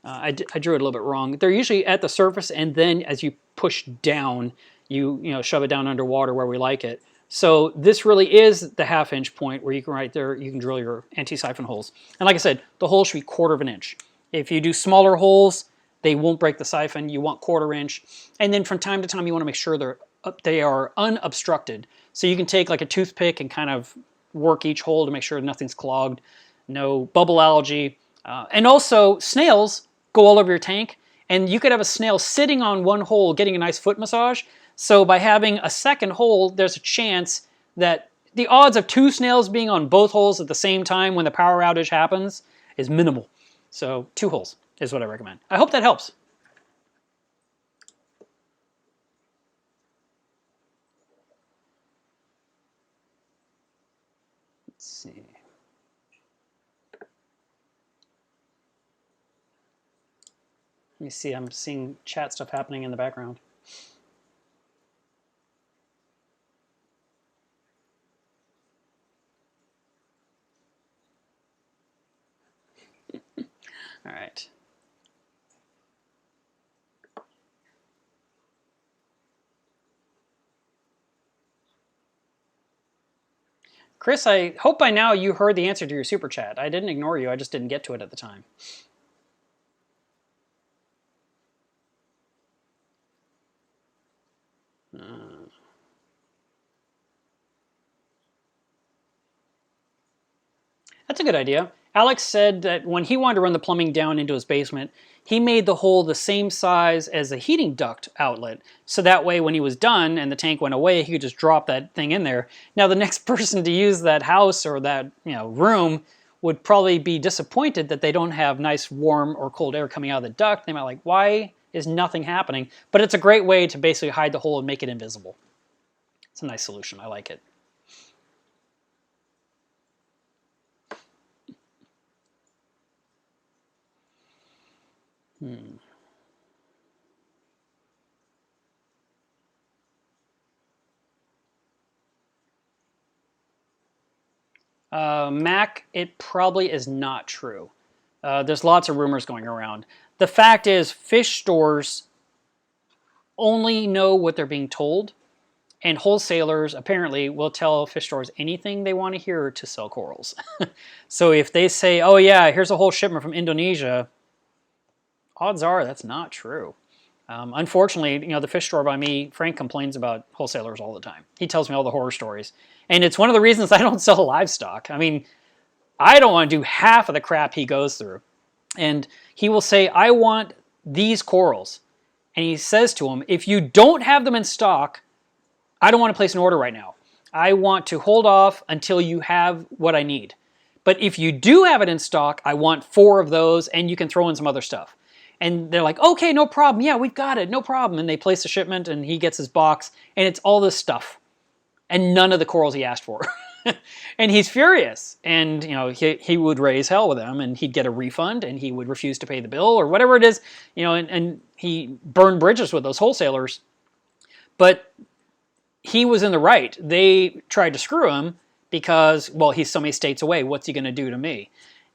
I drew it a little bit wrong. They're usually at the surface, and then as you push down, you shove it down underwater where we like it. So this really is the 1/2 inch point where you can right there, you can drill your anti-siphon holes. And like I said, the hole should be 1/4 inch. If you do smaller holes, they won't break the siphon. You want 1/4 inch. And then from time to time, you want to make sure they are unobstructed. So you can take like a toothpick and kind of work each hole to make sure nothing's clogged, no bubble algae. And also snails go all over your tank, and you could have a snail sitting on one hole getting a nice foot massage. So by having a second hole, there's a chance that the odds of 2 snails being on both holes at the same time when the power outage happens is minimal. So 2 holes is what I recommend. I hope that helps. Let's see. Let me see, I'm seeing chat stuff happening in the background. All right. Chris, I hope by now you heard the answer to your super chat. I didn't ignore you, I just didn't get to it at the time. That's a good idea. Alex said that when he wanted to run the plumbing down into his basement, he made the hole the same size as a heating duct outlet. So that way when he was done and the tank went away, he could just drop that thing in there. Now the next person to use that house or that room would probably be disappointed that they don't have nice warm or cold air coming out of the duct. They might like, why is nothing happening? But it's a great way to basically hide the hole and make it invisible. It's a nice solution. I like it. Mac, it probably is not true. There's lots of rumors going around. The fact is, fish stores only know what they're being told, and wholesalers apparently will tell fish stores anything they want to hear to sell corals. So if they say, oh yeah, here's a whole shipment from Indonesia, odds are that's not true. Unfortunately, the fish store by me, Frank, complains about wholesalers all the time. He tells me all the horror stories. And it's one of the reasons I don't sell livestock. I mean, I don't want to do half of the crap he goes through. And he will say, I want these corals. And he says to them, if you don't have them in stock, I don't want to place an order right now. I want to hold off until you have what I need. But if you do have it in stock, I want 4 of those, and you can throw in some other stuff. And they're like, okay, no problem. Yeah, we've got it. No problem. And they place the shipment, and he gets his box, and it's all this stuff. And none of the corals he asked for. And he's furious. And, he would raise hell with them, and he'd get a refund, and he would refuse to pay the bill, or whatever it is. And he burned bridges with those wholesalers. But he was in the right. They tried to screw him because, well, he's so many states away. What's he going to do to me?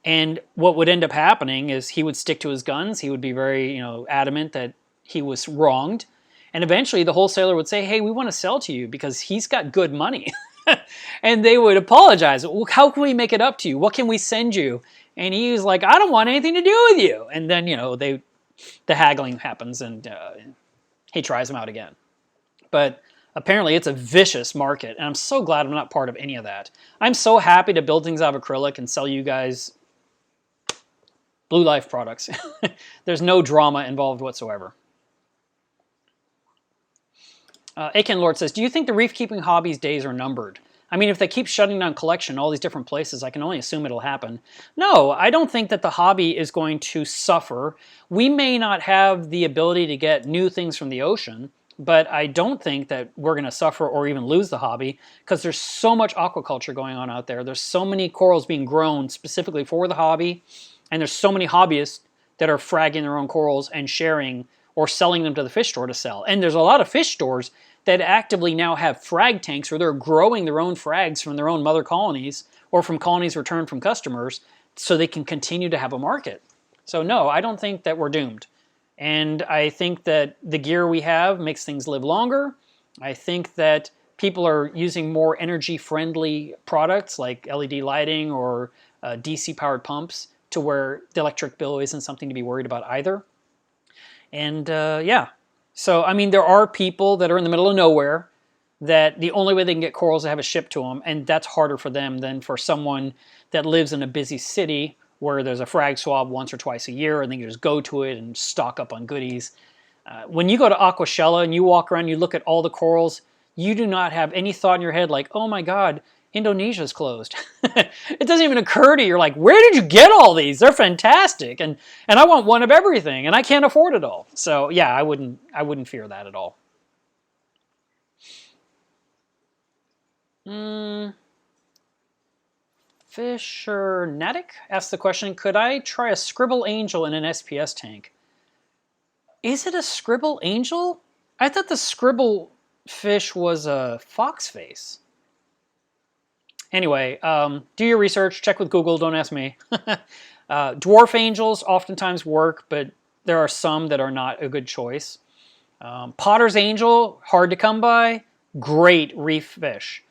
And what would end up happening is he would stick to his guns. He would be very, adamant that he was wronged. And eventually the wholesaler would say, hey, we want to sell to you because he's got good money. And they would apologize. Well, how can we make it up to you? What can we send you? And he was like, I don't want anything to do with you. And then, the haggling happens, and he tries them out again. But apparently it's a vicious market, and I'm so glad I'm not part of any of that. I'm so happy to build things out of acrylic and sell you guys Blue Life products. There's no drama involved whatsoever. Akin Lord says, do you think the reef keeping hobby's days are numbered? I mean, if they keep shutting down collection in all these different places, I can only assume it'll happen. No, I don't think that the hobby is going to suffer. We may not have the ability to get new things from the ocean, but I don't think that we're going to suffer or even lose the hobby because there's so much aquaculture going on out there. There's so many corals being grown specifically for the hobby, and there's so many hobbyists that are fragging their own corals and sharing or selling them to the fish store to sell. And there's a lot of fish stores that actively now have frag tanks where they're growing their own frags from their own mother colonies or from colonies returned from customers so they can continue to have a market. So no, I don't think that we're doomed. And I think that the gear we have makes things live longer. I think that people are using more energy-friendly products like LED lighting or DC-powered pumps to where the electric bill isn't something to be worried about either. And yeah, so I mean, there are people that are in the middle of nowhere that the only way they can get corals is to have it shipped to them, and that's harder for them than for someone that lives in a busy city where there's a frag swab once or twice a year, and then you just go to it and stock up on goodies. When you go to Aquashella and you walk around, you look at all the corals, you do not have any thought in your head like, oh my God, Indonesia's closed. It doesn't even occur to you. You're like, where did you get all these? They're fantastic, and I want one of everything, and I can't afford it all. So yeah, I wouldn't fear that at all. Fishernetic asked the question, could I try a scribble angel in an SPS tank? Is it a scribble angel? I thought the scribble fish was a fox face. Anyway, do your research, check with Google, don't ask me. Dwarf angels oftentimes work, but there are some that are not a good choice. Potter's angel, hard to come by, great reef fish.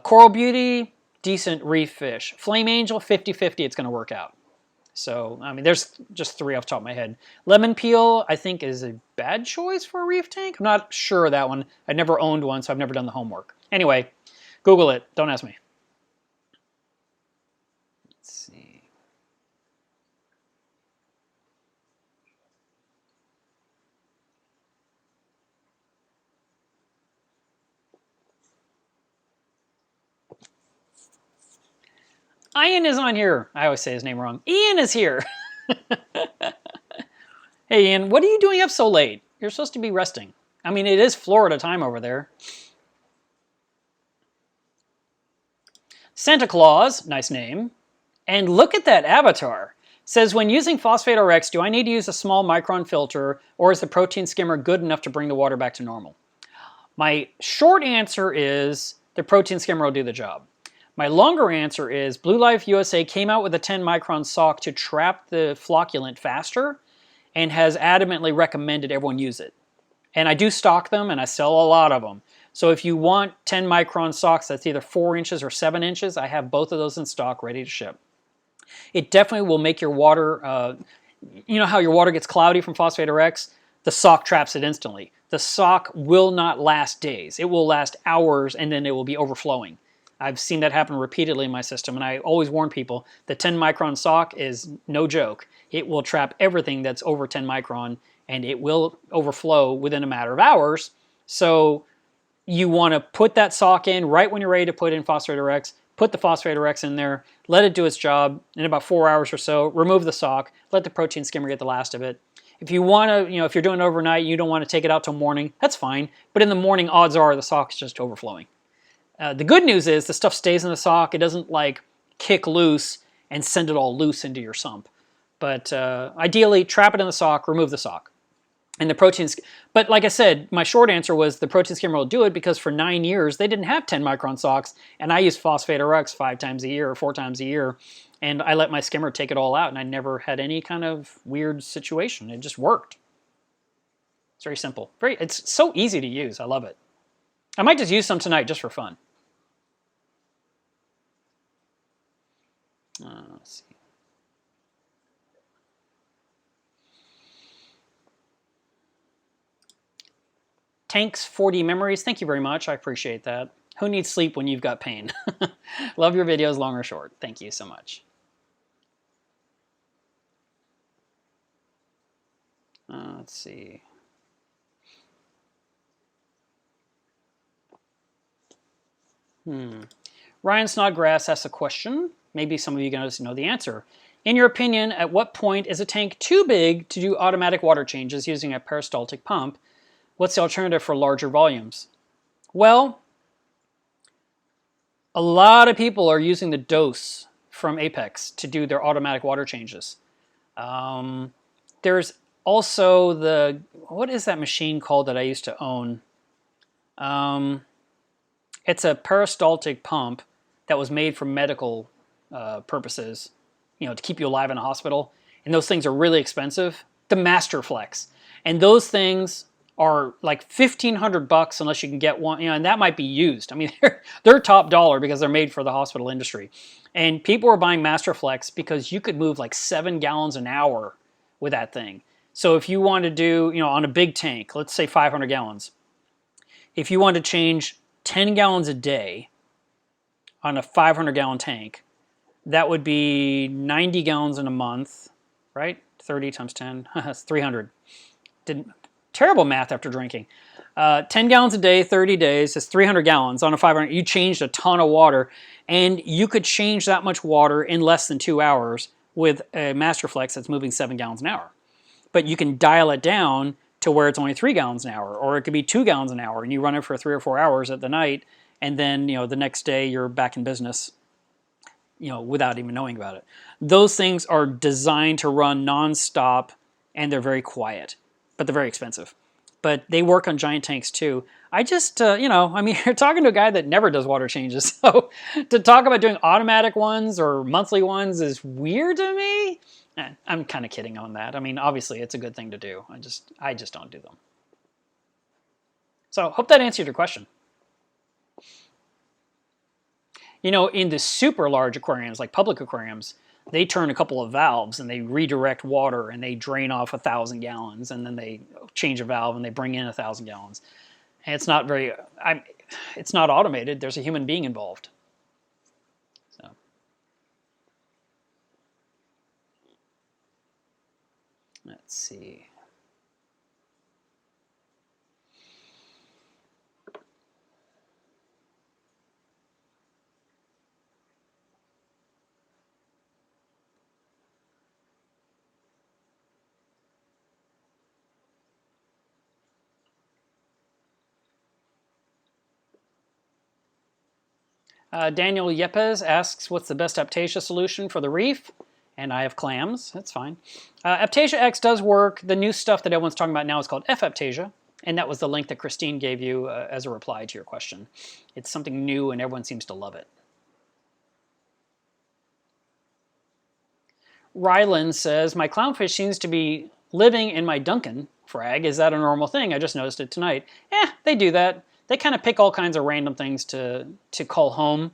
Coral beauty, decent reef fish. Flame angel, 50-50, it's going to work out. So, I mean, there's just 3 off the top of my head. Lemon peel, I think, is a bad choice for a reef tank. I'm not sure of that one. I've never owned one, so I've never done the homework. Anyway, Google it. Don't ask me. Let's see. Ian is on here. I always say his name wrong. Ian is here. Hey, Ian, what are you doing up so late? You're supposed to be resting. I mean, it is Florida time over there. Santa Claus, nice name. And look at that avatar. Says, when using Phosphate RX, do I need to use a small micron filter, or is the protein skimmer good enough to bring the water back to normal? My short answer is the protein skimmer will do the job. My longer answer is Blue Life USA came out with a 10 micron sock to trap the flocculant faster and has adamantly recommended everyone use it. And I do stock them and I sell a lot of them. So if you want 10 micron socks that's either 4 inches or 7 inches, I have both of those in stock ready to ship. It definitely will make your water, you know how your water gets cloudy from Phosphate RX? The sock traps it instantly. The sock will not last days. It will last hours and then it will be overflowing. I've seen that happen repeatedly in my system, and I always warn people, the 10 micron sock is no joke. It will trap everything that's over 10 micron, and it will overflow within a matter of hours. So you want to put that sock in right when you're ready to put in Phosphate RX, put the Phosphate RX in there, let it do its job. In about 4 hours or so, remove the sock, let the protein skimmer get the last of it. If you want to, if you're doing it overnight, you don't want to take it out till morning, that's fine. But in the morning, odds are the sock's just overflowing. The good news is the stuff stays in the sock. It doesn't like kick loose and send it all loose into your sump. But ideally, trap it in the sock, remove the sock. And the proteins, but like I said, my short answer was the protein skimmer will do it because for 9 years, they didn't have 10 micron socks, and I used Phosphate RX 5 times a year or 4 times a year, and I let my skimmer take it all out, and I never had any kind of weird situation. It just worked. It's very simple. It's so easy to use. I love it. I might just use some tonight just for fun. Let's see. Tanks 4D Memories, thank you very much. I appreciate that. Who needs sleep when you've got pain? Love your videos, long or short. Thank you so much. Let's see. Ryan Snodgrass asks a question. Maybe some of you guys know the answer. In your opinion, at what point is a tank too big to do automatic water changes using a peristaltic pump? What's the alternative for larger volumes? Well, a lot of people are using the dose from Apex to do their automatic water changes. There's also what is that machine called that I used to own? It's a peristaltic pump that was made for medical purposes, to keep you alive in a hospital. And those things are really expensive. The Masterflex. And those things are like $1,500 unless you can get one, and that might be used. I mean, they're top dollar because they're made for the hospital industry. And people are buying Masterflex because you could move like 7 gallons an hour with that thing. So if you want to do, on a big tank, let's say 500 gallons, if you want to change 10 gallons a day on a 500 gallon tank, that would be 90 gallons in a month, right? 30 times 10, that's 300. Terrible math after drinking. 10 gallons a day, 30 days, is 300 gallons on a 500. You changed a ton of water, and you could change that much water in less than 2 hours with a Masterflex that's moving 7 gallons an hour. But you can dial it down to where it's only 3 gallons an hour, or it could be 2 gallons an hour, and you run it for 3 or 4 hours at the night, and then the next day you're back in business, without even knowing about it. Those things are designed to run nonstop, and they're very quiet, but they're very expensive. But they work on giant tanks too. I just, you're talking to a guy that never does water changes, so to talk about doing automatic ones or monthly ones is weird to me. I'm kind of kidding on that. I mean, obviously it's a good thing to do. I just don't do them. So hope that answered your question. In the super large aquariums, like public aquariums, they turn a couple of valves and they redirect water and they drain off 1,000 gallons and then they change a valve and they bring in 1,000 gallons. And it's not it's not automated. There's a human being involved. So. Let's see. Daniel Yepes asks, what's the best Aptasia solution for the reef? And I have clams. That's fine. Aptasia X does work. The new stuff that everyone's talking about now is called F-Aptasia. And that was the link that Christine gave you as a reply to your question. It's something new and everyone seems to love it. Rylan says, my clownfish seems to be living in my Duncan frag. Is that a normal thing? I just noticed it tonight. They do that. They kind of pick all kinds of random things to call home.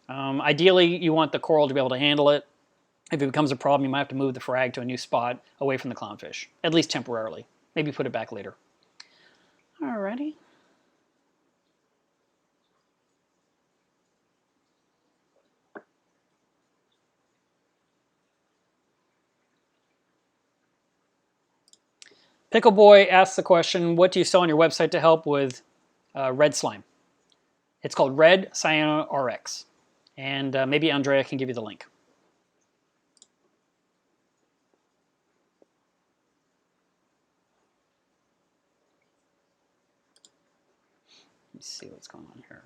Ideally, you want the coral to be able to handle it. If it becomes a problem, you might have to move the frag to a new spot away from the clownfish, at least temporarily. Maybe put it back later. Alrighty. Pickle Boy asks the question, what do you sell on your website to help with red slime? It's called Red Cyano RX. And maybe Andrea can give you the link. Let me see what's going on here.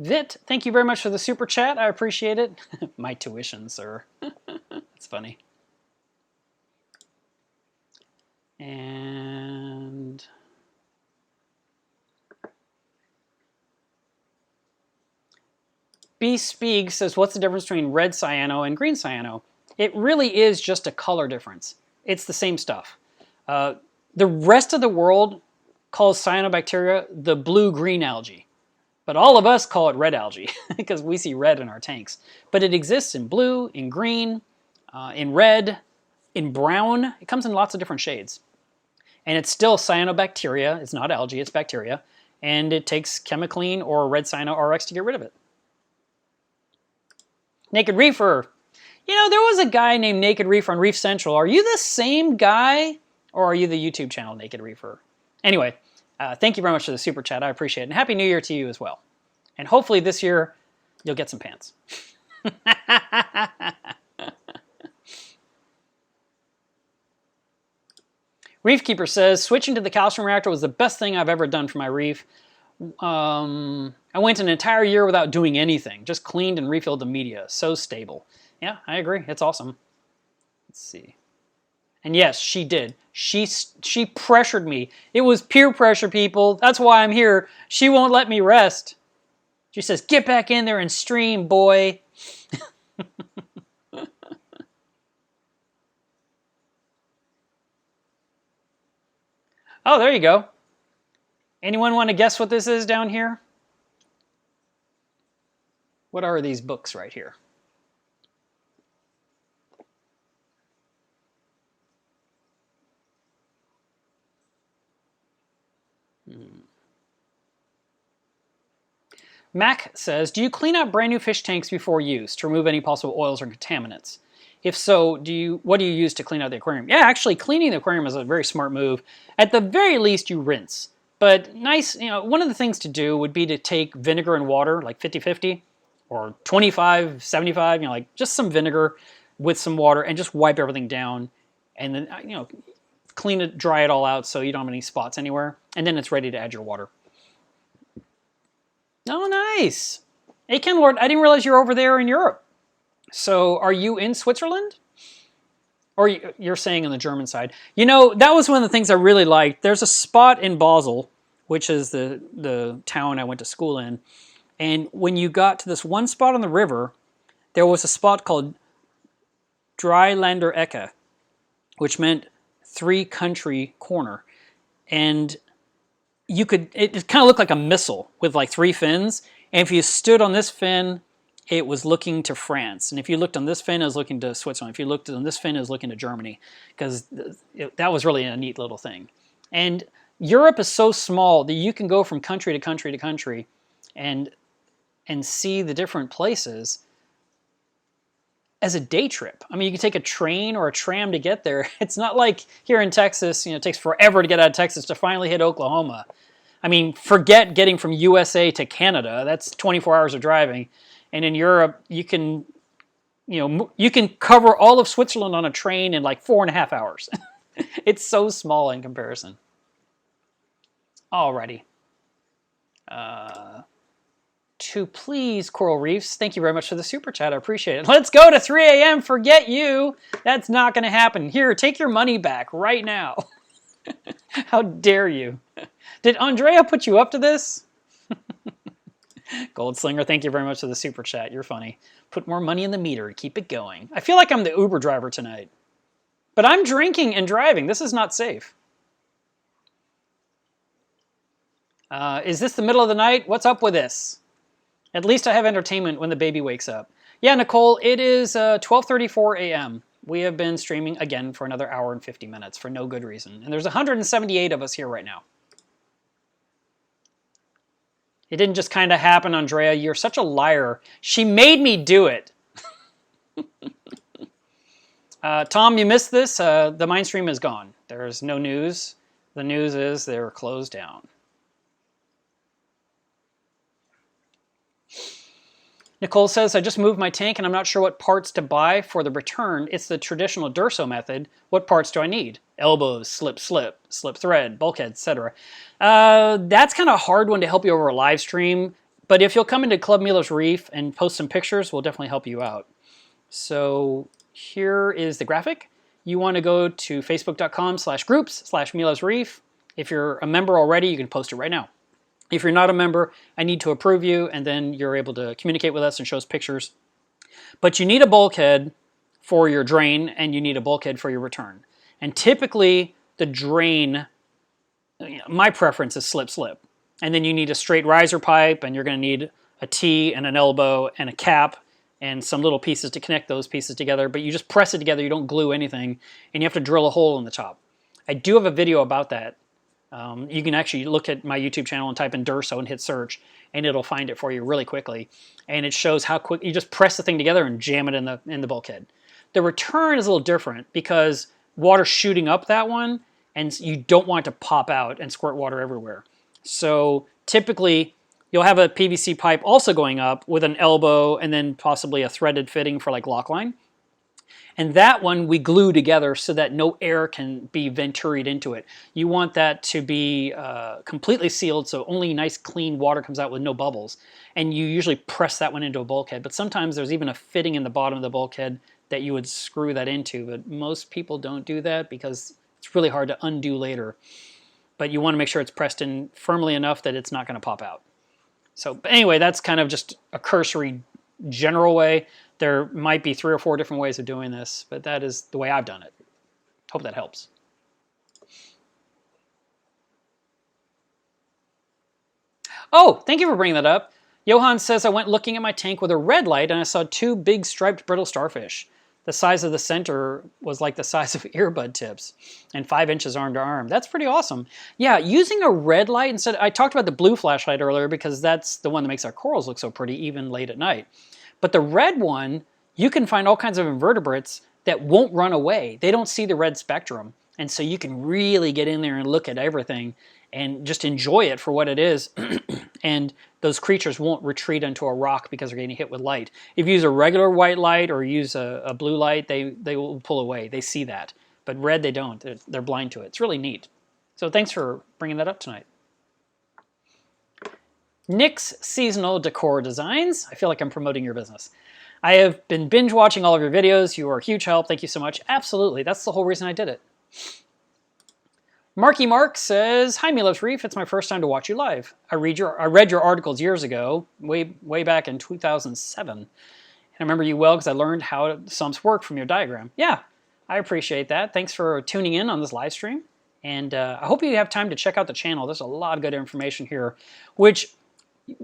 Vit, thank you very much for the super chat. I appreciate it. My tuition, sir. It's funny. And B Speak says, what's the difference between red cyano and green cyano? It really is just a color difference. It's the same stuff. The rest of the world calls cyanobacteria the blue-green algae. But all of us call it red algae because we see red in our tanks. But it exists in blue, in green, in red, in brown. It comes in lots of different shades. And it's still cyanobacteria. It's not algae, it's bacteria. And it takes Chemiclean or Red Cyano RX to get rid of it. Naked Reefer. You know, there was a guy named Naked Reefer on Reef Central. Are you the same guy or are you the YouTube channel Naked Reefer? Anyway. Thank you very much for the super chat. I appreciate it. And Happy New Year to you as well. And hopefully this year, you'll get some pants. Reef Keeper says, switching to the calcium reactor was the best thing I've ever done for my reef. I went an entire year without doing anything. Just cleaned and refilled the media. So stable. Yeah, I agree. It's awesome. Let's see. And yes, she did. She pressured me. It was peer pressure, people. That's why I'm here. She won't let me rest. She says, get back in there and stream, boy. Oh, there you go. Anyone want to guess what this is down here? What are these books right here? Mac says, do you clean out brand new fish tanks before use to remove any possible oils or contaminants? If so, what do you use to clean out the aquarium? Yeah, actually, cleaning the aquarium is a very smart move. At the very least, you rinse. But nice, one of the things to do would be to take vinegar and water, like 50-50, or 25-75, like just some vinegar with some water, and just wipe everything down, and then, clean it, dry it all out so you don't have any spots anywhere, and then it's ready to add your water. Oh, nice. Hey, Ken Lord, I didn't realize you were over there in Europe. So are you in Switzerland? Or you're saying on the German side. That was one of the things I really liked. There's a spot in Basel, which is the town I went to school in. And when you got to this one spot on the river, there was a spot called Dreilander Ecke, which meant three-country corner. And it kind of looked like a missile with like three fins. And if you stood on this fin, it was looking to France. And if you looked on this fin, it was looking to Switzerland. If you looked on this fin, it was looking to Germany. Because that was really a neat little thing. And Europe is so small that you can go from country to country to country and see the different places as a day trip. I mean, you can take a train or a tram to get there. It's not like here in Texas, it takes forever to get out of Texas to finally hit Oklahoma. I mean, forget getting from USA to Canada. That's 24 hours of driving. And in Europe, you can you can cover all of Switzerland on a train in like 4.5 hours. It's so small in comparison. Alrighty. To please Coral Reefs, thank you very much for the super chat. I appreciate it. Let's go to 3 a.m. Forget you. That's not going to happen. Here, take your money back right now. How dare you? Did Andrea put you up to this? Goldslinger, thank you very much for the super chat. You're funny. Put more money in the meter. Keep it going. I feel like I'm the Uber driver tonight. But I'm drinking and driving. This is not safe. Is this the middle of the night? What's up with this? At least I have entertainment when the baby wakes up. Yeah, Nicole, it is 12:34 a.m. We have been streaming again for another hour and 50 minutes for no good reason. And there's 178 of us here right now. It didn't just kind of happen, Andrea. You're such a liar. She made me do it. Tom, you missed this. The Mindstream is gone. There's no news. The news is they're closed down. Nicole says, I just moved my tank and I'm not sure what parts to buy for the return. It's the traditional Durso method. What parts do I need? Elbows, slip thread, bulkhead, etc. That's kind of a hard one to help you over a live stream. But if you'll come into Club Milos Reef and post some pictures, we'll definitely help you out. So here is the graphic. You want to go to facebook.com/groups/Milos Reef. If you're a member already, you can post it right now. If you're not a member, I need to approve you, and then you're able to communicate with us and show us pictures. But you need a bulkhead for your drain, and you need a bulkhead for your return. And typically, the drain, my preference is slip. And then you need a straight riser pipe, and you're going to need a T and an elbow and a cap and some little pieces to connect those pieces together. But you just press it together. You don't glue anything, and you have to drill a hole in the top. I do have a video about that. You can actually look at my YouTube channel and type in Durso and hit search, and it'll find it for you really quickly. And it shows how quick you just press the thing together and jam it in the bulkhead. The return is a little different because water's shooting up that one, and you don't want it to pop out and squirt water everywhere. So typically, you'll have a PVC pipe also going up with an elbow and then possibly a threaded fitting for like lock line. And that one we glue together so that no air can be venturied into it. You want that to be completely sealed so only nice clean water comes out with no bubbles. And you usually press that one into a bulkhead. But sometimes there's even a fitting in the bottom of the bulkhead that you would screw that into. But most people don't do that because it's really hard to undo later. But you want to make sure it's pressed in firmly enough that it's not going to pop out. So but anyway, that's kind of just a cursory general way. There might be 3 or 4 different ways of doing this, but that is the way I've done it. Hope that helps. Oh, thank you for bringing that up. Johan says, I went looking at my tank with a red light and I saw 2 big striped brittle starfish. The size of the center was like the size of earbud tips and 5 inches arm to arm. That's pretty awesome. Yeah, using a red light instead, I talked about the blue flashlight earlier because that's the one that makes our corals look so pretty even late at night. But the red one, you can find all kinds of invertebrates that won't run away. They don't see the red spectrum. And so you can really get in there and look at everything and just enjoy it for what it is. And those creatures won't retreat into a rock because they're getting hit with light. If you use a regular white light or use a blue light, they will pull away. They see that. But red, they don't. They're blind to it. It's really neat. So thanks for bringing that up tonight. Nick's Seasonal Decor Designs. I feel like I'm promoting your business. I have been binge watching all of your videos. You are a huge help. Thank you so much. Absolutely. That's the whole reason I did it. Marky Mark says, Hi Milos Reef, it's my first time to watch you live. I read your articles years ago, way back in 2007. And I remember you well because I learned how sumps work from your diagram. Yeah, I appreciate that. Thanks for tuning in on this live stream. And I hope you have time to check out the channel. There's a lot of good information here, which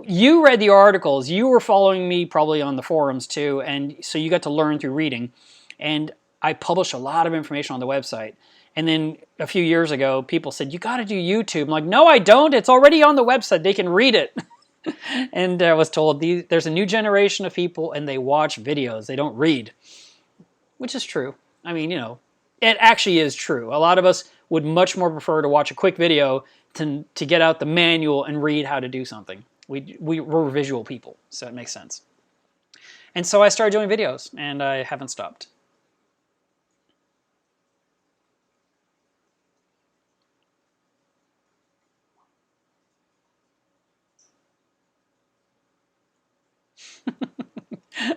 you read the articles. You were following me probably on the forums too, and so you got to learn through reading. And I publish a lot of information on the website. And then a few years ago, people said, you got to do YouTube. I'm like, no, I don't. It's already on the website. They can read it. And I was told there's a new generation of people and they watch videos. They don't read, which is true. I mean, you know, it actually is true. A lot of us would much more prefer to watch a quick video to get out the manual and read how to do something. We're visual people, so it makes sense. And so I started doing videos, and I haven't stopped.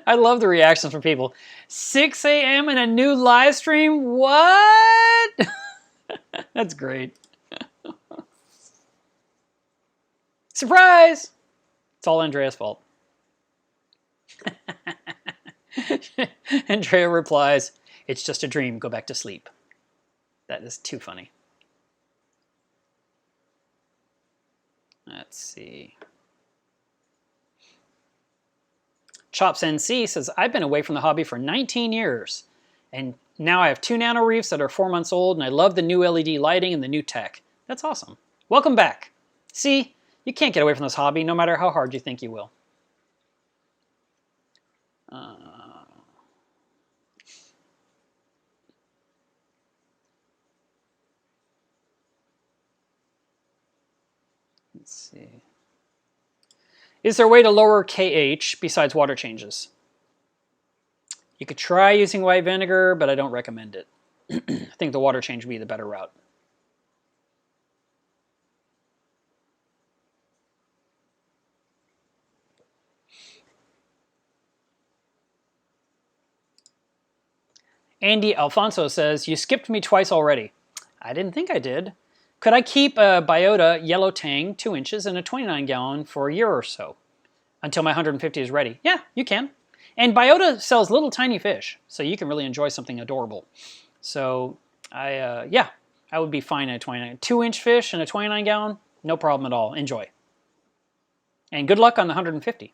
I love the reactions from people. 6 a.m. and a new live stream? What? That's great. Surprise! It's all Andrea's fault. Andrea replies, it's just a dream, go back to sleep. That is too funny. Let's see. Chops NC says, I've been away from the hobby for 19 years, and now I have 2 nano reefs that are 4 months old, and I love the new LED lighting and the new tech. That's awesome. Welcome back. See, you can't get away from this hobby no matter how hard you think you will. Let's see. Is there a way to lower KH besides water changes? You could try using white vinegar, but I don't recommend it. I think the water change would be the better route. Andy Alfonso says, you skipped me twice already. I didn't think I did. Could I keep a Biota yellow tang 2 inches in a 29 gallon for a year or so until my 150 is ready? Yeah, you can. And Biota sells little tiny fish, so you can really enjoy something adorable. So yeah, I would be fine at a 29. 2-inch fish in a 29 gallon, no problem at all. Enjoy. And good luck on the 150.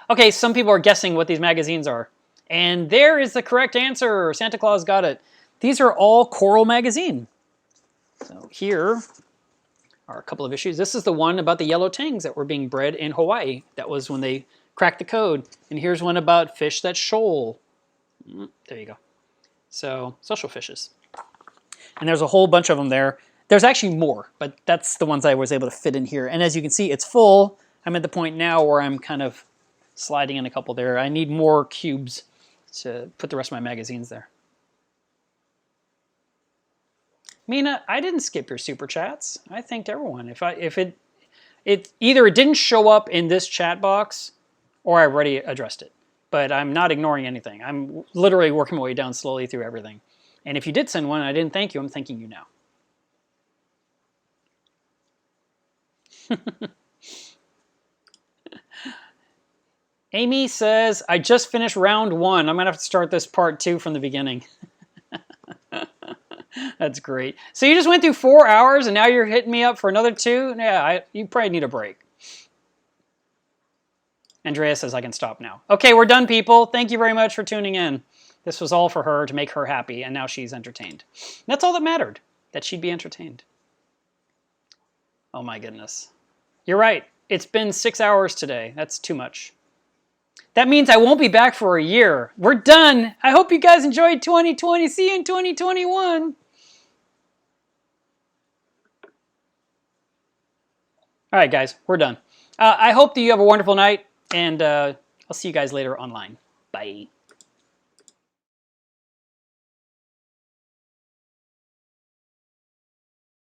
Okay, some people are guessing what these magazines are. And there is the correct answer. Santa Claus got it. These are all Coral magazine. So here are a couple of issues. This is the one about the yellow tangs that were being bred in Hawaii. That was when they cracked the code. And here's one about fish that shoal. There you go. So social fishes. And there's a whole bunch of them there. There's actually more, but that's the ones I was able to fit in here. And as you can see, it's full. I'm at the point now where I'm kind of sliding in a couple there. I need more cubes to put the rest of my magazines there. Mina, I didn't skip your super chats. I thanked everyone. If it either it didn't show up in this chat box or I already addressed it. But I'm not ignoring anything. I'm literally working my way down slowly through everything. And if you did send one and I didn't thank you, I'm thanking you now. Amy says, I just finished round 1. I'm going to have to start this part 2 from the beginning. That's great. So you just went through 4 hours and now you're hitting me up for another 2? Yeah, you probably need a break. Andrea says I can stop now. Okay, we're done, people. Thank you very much for tuning in. This was all for her to make her happy, and now she's entertained. That's all that mattered, that she'd be entertained. Oh my goodness. You're right. It's been 6 hours today. That's too much. That means I won't be back for a year. We're done. I hope you guys enjoyed 2020. See you in 2021. All right, guys, we're done. I hope that you have a wonderful night, and I'll see you guys later online. Bye.